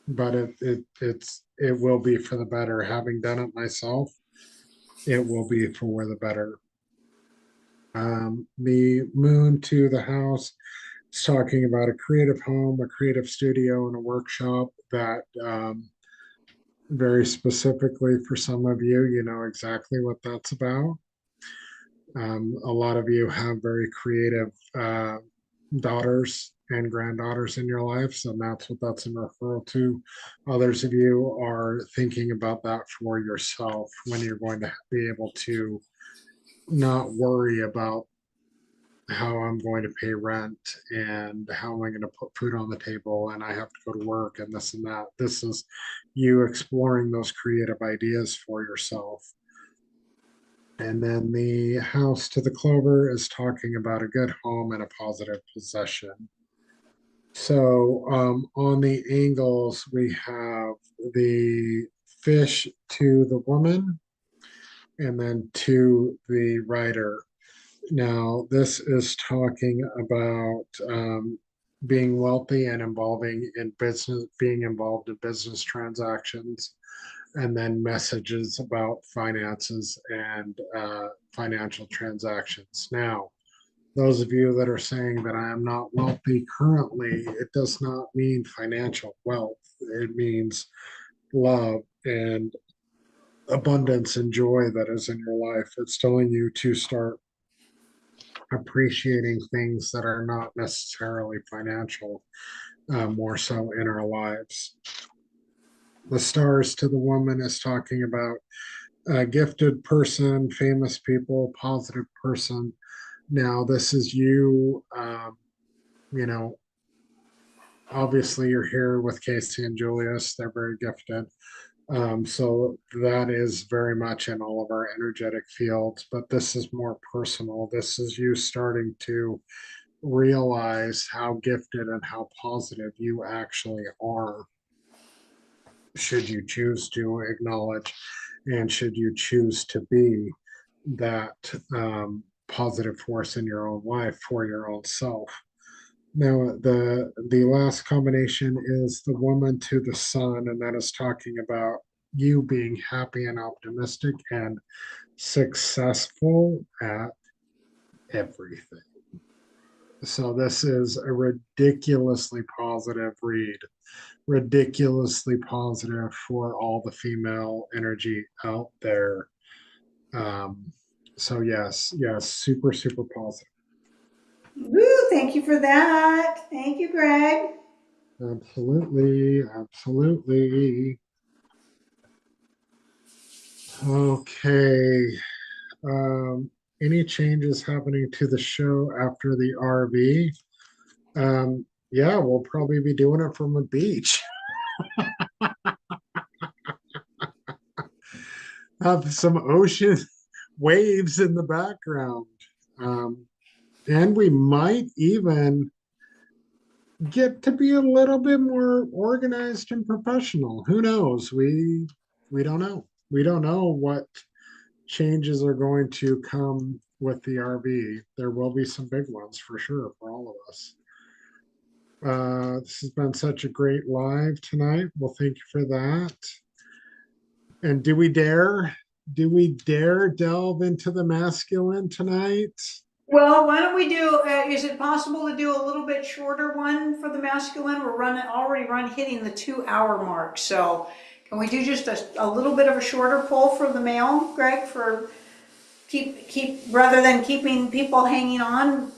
[SPEAKER 1] but it will be for the better. Having done it myself, it will be for the better. The moon to the house is talking about a creative home, a creative studio, and a workshop that very specifically for some of you, you know exactly what that's about. A lot of you have very creative daughters and granddaughters in your lives, and that's what that's in referral to. Others of you are thinking about that for yourself, when you're going to be able to not worry about how I'm going to pay rent and how am I going to put food on the table and I have to go to work and this and that. This is you exploring those creative ideas for yourself. And then the house to the clover is talking about a good home and a positive possession. So on the angles, we have the fish to the woman and then to the writer. Now, this is talking about being wealthy and involving in business, being involved in business transactions, and then messages about finances and financial transactions. Now, those of you that are saying that I am not wealthy currently, it does not mean financial wealth. It means love and abundance and joy that is in your life. It's telling you to start appreciating things that are not necessarily financial, more so in our lives. The stars to the woman is talking about a gifted person, famous people, positive person. Now, this is you, you know, obviously you're here with Kasey and Julius. They're very gifted. So that is very much in all of our energetic fields, but this is more personal. This is you starting to realize how gifted and how positive you actually are, should you choose to acknowledge and should you choose to be that positive force in your own life for your own self. Now, the last combination is the woman to the sun, and that is talking about you being happy and optimistic and successful at everything. So this is a ridiculously positive read, ridiculously positive for all the female energy out there. Um, so yes, super, super positive.
[SPEAKER 2] Woo, thank you for that. Thank you, Greg.
[SPEAKER 1] Absolutely, absolutely. Okay. Any changes happening to the show after the RV? Yeah, we'll probably be doing it from a beach. Have some ocean waves in the background. Um, and we might even get to be a little bit more organized and professional. Who knows? We don't know. We don't know what changes are going to come with the RV. There will be some big ones for sure for all of us. This has been such a great live tonight. Well, thank you for that. And do we dare? Do we dare delve into the masculine tonight?
[SPEAKER 2] Well, why don't we do, is it possible to do a little bit shorter one for the masculine? We're hitting the 2 hour mark. So can we do just a little bit of a shorter poll for the male, Greg, for rather than keeping people hanging on,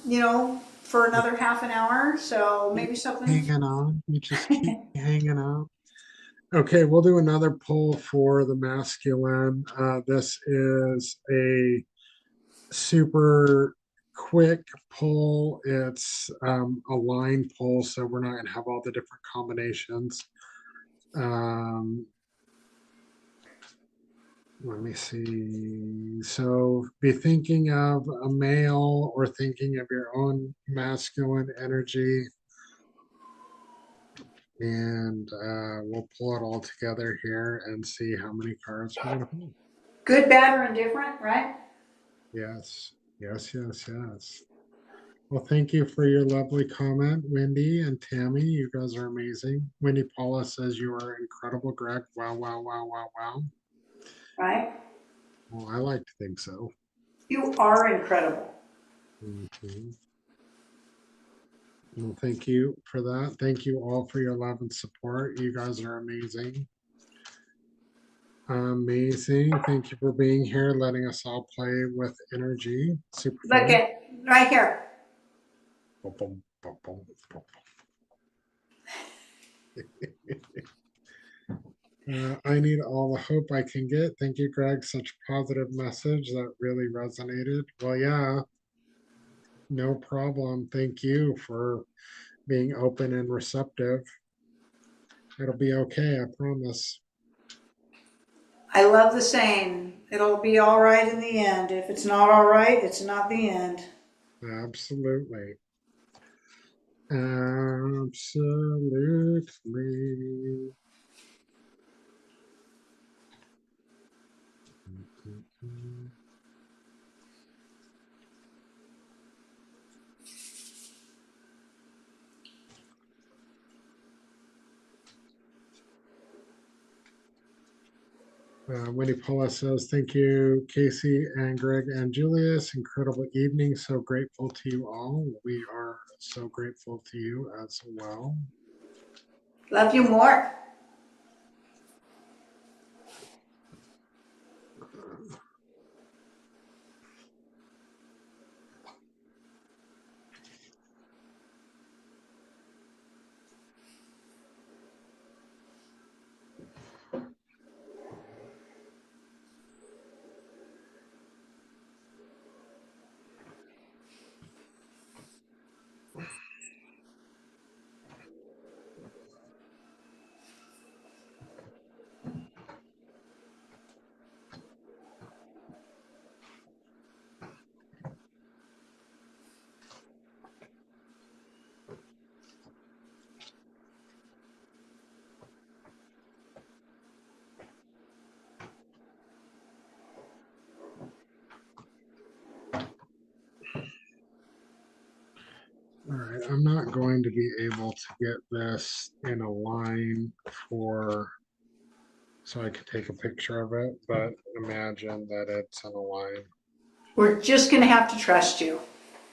[SPEAKER 2] for another half an hour? So
[SPEAKER 1] Keep
[SPEAKER 2] maybe something.
[SPEAKER 1] hanging on. You just keep hanging on. Okay, we'll do another poll for the masculine. This is a super quick poll. It's a line poll, so we're not going to have all the different combinations. Um, let me see. So be thinking of a male or thinking of your own masculine energy. And we'll pull it all together here and see how many cards we're going to pull.
[SPEAKER 2] Good, bad, or indifferent, right?
[SPEAKER 1] Yes, yes. Well, thank you for your lovely comment, Wendy and Tammy. You guys are amazing. Wendy Paula says you are incredible, Greg. Wow, wow, wow, wow, wow.
[SPEAKER 2] Right?
[SPEAKER 1] Well, I like to think so.
[SPEAKER 2] You are incredible.
[SPEAKER 1] Mhm. Well, thank you for that. Thank you all for your love and support. You guys are amazing. Amazing. Thank you for being here, letting us all play with energy. Super
[SPEAKER 2] Look
[SPEAKER 1] fun.
[SPEAKER 2] at right here.
[SPEAKER 1] Bum, bum, bum, bum, bum. I need all the hope I can get. Thank you, Greg. Such a positive message that really resonated. Well, yeah, No problem. Thank you for being open and receptive. It'll be okay, I promise.
[SPEAKER 2] I love the saying, it'll be all right in the end. If it's not all right, it's not the end.
[SPEAKER 1] Absolutely. Absolutely. Winnie Paula says, thank you, Kasey and Greg and Julius. Incredible evening. So grateful to you all. We are so grateful to you as well.
[SPEAKER 2] Love you more.
[SPEAKER 1] All right, I'm not going to be able to get this in a line for so I could take a picture of it, but imagine that it's in a line.
[SPEAKER 2] We're just going to have to trust you.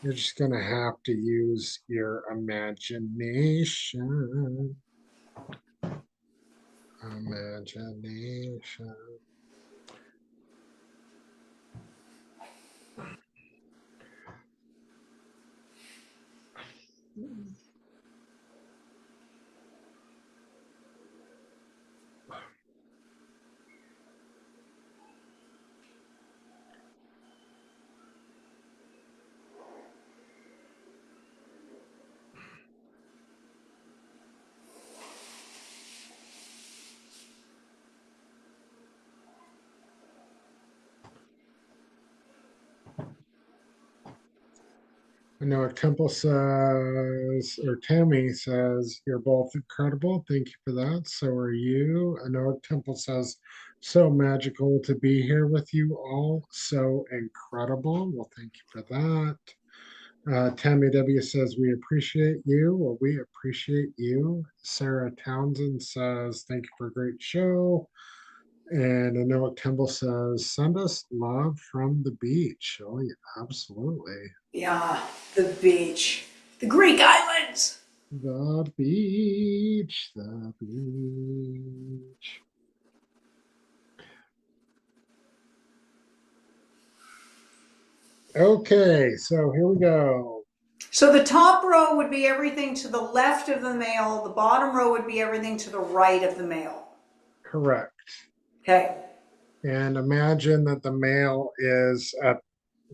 [SPEAKER 1] You're just gonna have to use your imagination. Imagination. I know Temple says, or Tammy says, you're both incredible. Thank you for that. So are you. I know Temple says, so magical to be here with you all. So incredible. Well, thank you for that. Tammy W says, we appreciate you. Well, we appreciate you. Sarah Townsend says, thank you for a great show. And Anoa Temple says, send us love from the beach. Oh, yeah, absolutely.
[SPEAKER 2] Yeah, the beach. The Greek islands.
[SPEAKER 1] The beach, the beach. Okay, so here we go.
[SPEAKER 2] So the top row would be everything to the left of the male. The bottom row would be everything to the right of the male.
[SPEAKER 1] Correct.
[SPEAKER 2] Okay.
[SPEAKER 1] And imagine that the male is at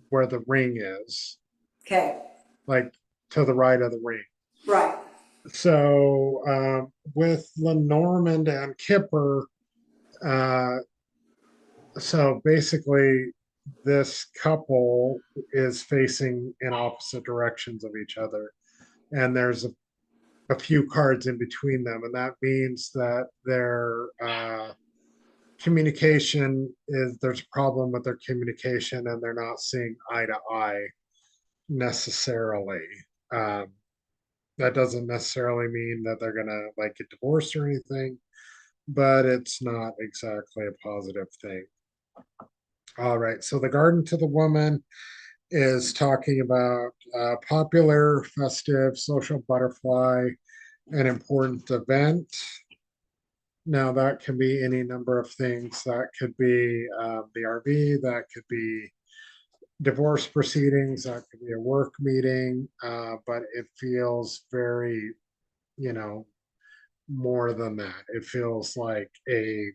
[SPEAKER 1] where the ring is,
[SPEAKER 2] Okay.
[SPEAKER 1] like to the right of the ring.
[SPEAKER 2] Right.
[SPEAKER 1] So with Lenormand and Kipper, uh, so basically this couple is facing in opposite directions of each other, and there's a few cards in between them, and that means that their communication is there's a problem with their communication, and they're not seeing eye to eye necessarily. Um, that doesn't necessarily mean that they're gonna like get divorced or anything, but it's not exactly a positive thing. All right, so the garden to the woman is talking about popular, festive, social butterfly, an important event. Now, that can be any number of things. That could be the RV, that could be divorce proceedings, that could be a work meeting, but it feels very, you know, more than that. It feels like a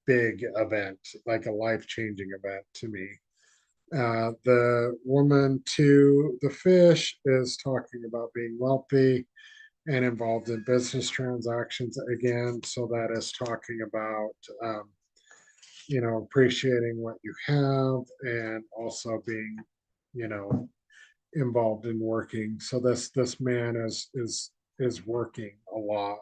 [SPEAKER 1] big event, like a life changing event to me. The woman to the fish is talking about being wealthy and involved in business transactions again. So that is talking about, appreciating what you have and also being, you know, involved in working. So this man is working a lot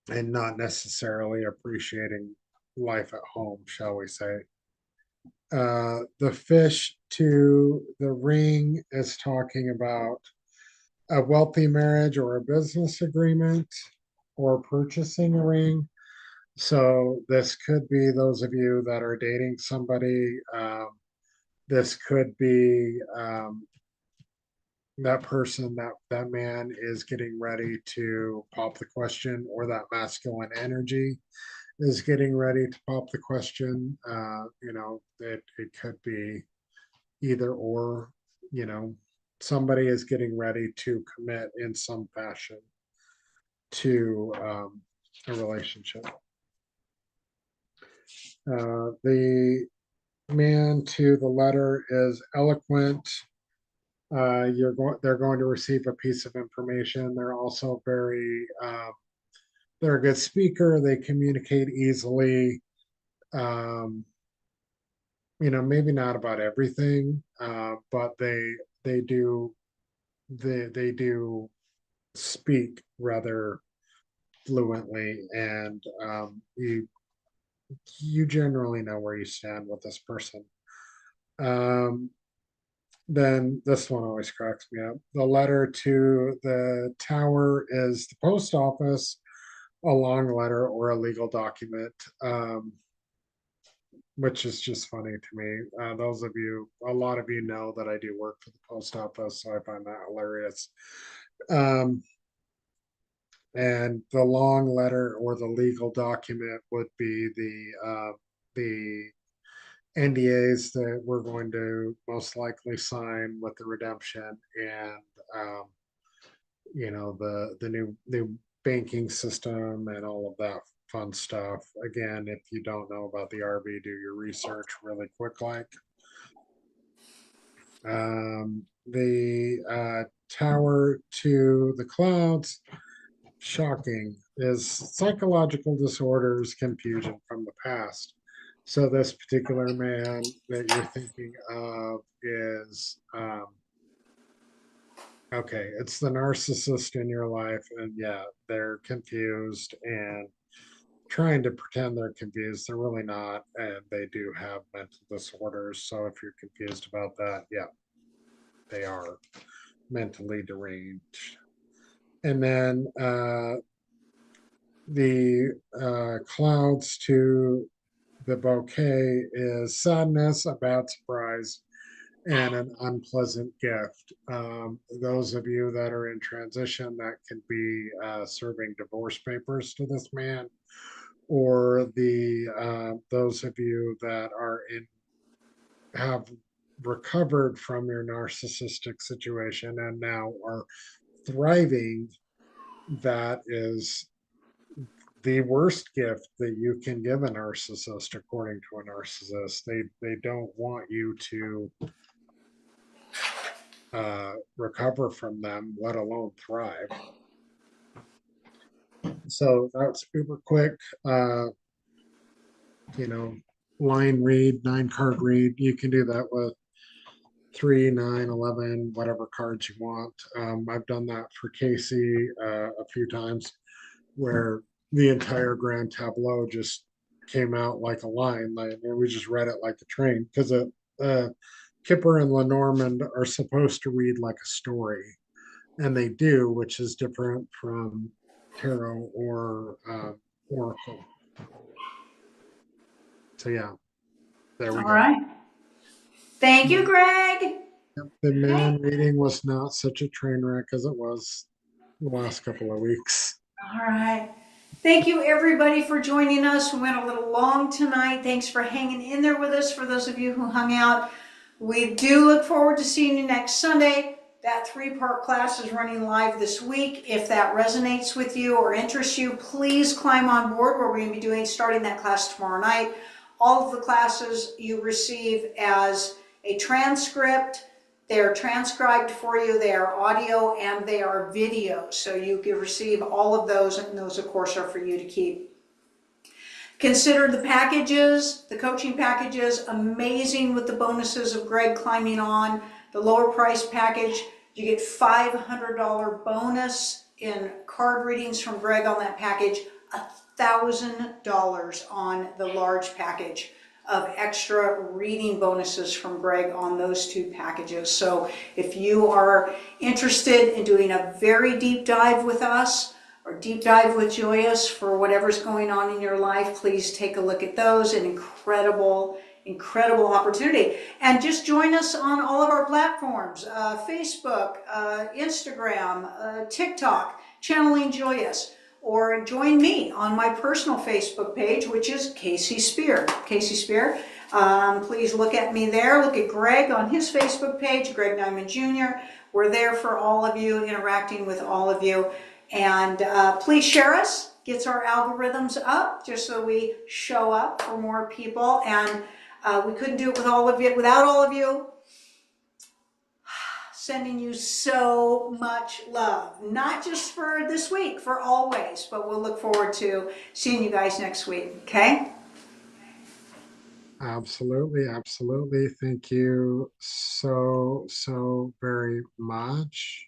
[SPEAKER 1] and not necessarily appreciating life at home, shall we say. The fish to the ring is talking about a wealthy marriage or a business agreement or purchasing a ring. So this could be those of you that are dating somebody. This could be that person, that man is getting ready to pop the question, or that masculine energy is getting ready to pop the question. It could be either or. You know, somebody is getting ready to commit in some fashion to a relationship. The man to the letter is eloquent. They're going to receive a piece of information. They're also they're a good speaker. They communicate easily. Um, maybe not about everything, but they do they do speak rather fluently, and you generally know where you stand with this person. Um, then this one always cracks me up. The letter to the tower is the post office, a long letter or a legal document, which is just funny to me. A lot of you know that I do work for the post office, so I find that hilarious. Um, and the long letter or the legal document would be the NDAs that we're going to most likely sign with the redemption, and um, the new banking system and all of that fun stuff. Again, if you don't know about the RV, do your research really quick. The tower to the clouds, shocking, is psychological disorders, confusion from the past. So this particular man that you're thinking of is okay, it's the narcissist in your life, and yeah, they're confused and trying to pretend they're confused. They're really not, and they do have mental disorders. So if you're confused about that, yeah, they are mentally deranged. And then the clouds to the bouquet is sadness, a bad surprise, and an unpleasant gift. Those of you that are in transition, that can be serving divorce papers to this man, or those of you that are in have recovered from your narcissistic situation and now are thriving. That is the worst gift that you can give a narcissist, according to a narcissist. They don't want you to recover from them, let alone thrive. So that's super quick. Uh, you know, line read, 9 card read. You can do that with 3, 9, 11, whatever cards you want. I've done that for Kasey a few times, where the entire grand tableau just came out like a line. And we just read it like a train, because Kipper and Lenormand are supposed to read like a story, and they do, which is different from tarot or oracle. So yeah, there we
[SPEAKER 2] All
[SPEAKER 1] go.
[SPEAKER 2] right. Thank you, Greg.
[SPEAKER 1] The
[SPEAKER 2] Okay.
[SPEAKER 1] man reading was not such a train wreck as it was the last couple of weeks.
[SPEAKER 2] All right. Thank you, everybody, for joining us. We went a little long tonight. Thanks for hanging in there with us. For those of you who hung out, we do look forward to seeing you next Sunday. That 3-part class is running live this week. If that resonates with you or interests you, please climb on board. We're going to be starting that class tomorrow night. All of the classes you receive as a transcript. They're transcribed for you. They are audio and they are video. So you can receive all of those, and those, of course, are for you to keep. Consider the packages, the coaching packages, amazing with the bonuses of Greg climbing on. The lower price package, you get $500 bonus in card readings from Greg on that package, $1,000 on the large package of extra reading bonuses from Greg on those two packages. So if you are interested in doing a very deep dive with us, or deep dive with Julius for whatever's going on in your life, please take a look at those. An incredible, incredible opportunity. And just join us on all of our platforms, Facebook, Instagram, TikTok, Channeling Julius, or join me on my personal Facebook page, which is Kasey Speer. Kasey Speer. Please look at me there. Look at Greg on his Facebook page, Greg Nyman Jr. We're there for all of you, interacting with all of you. And please share us, gets our algorithms up, just so we show up for more people. And we couldn't do it with all of you, without all of you. Sending you so much love, not just for this week, for always, but we'll look forward to seeing you guys next week, okay?
[SPEAKER 1] Absolutely, absolutely. Thank you so very much.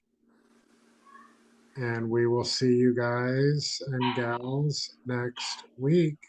[SPEAKER 1] And we will see you guys and gals next week.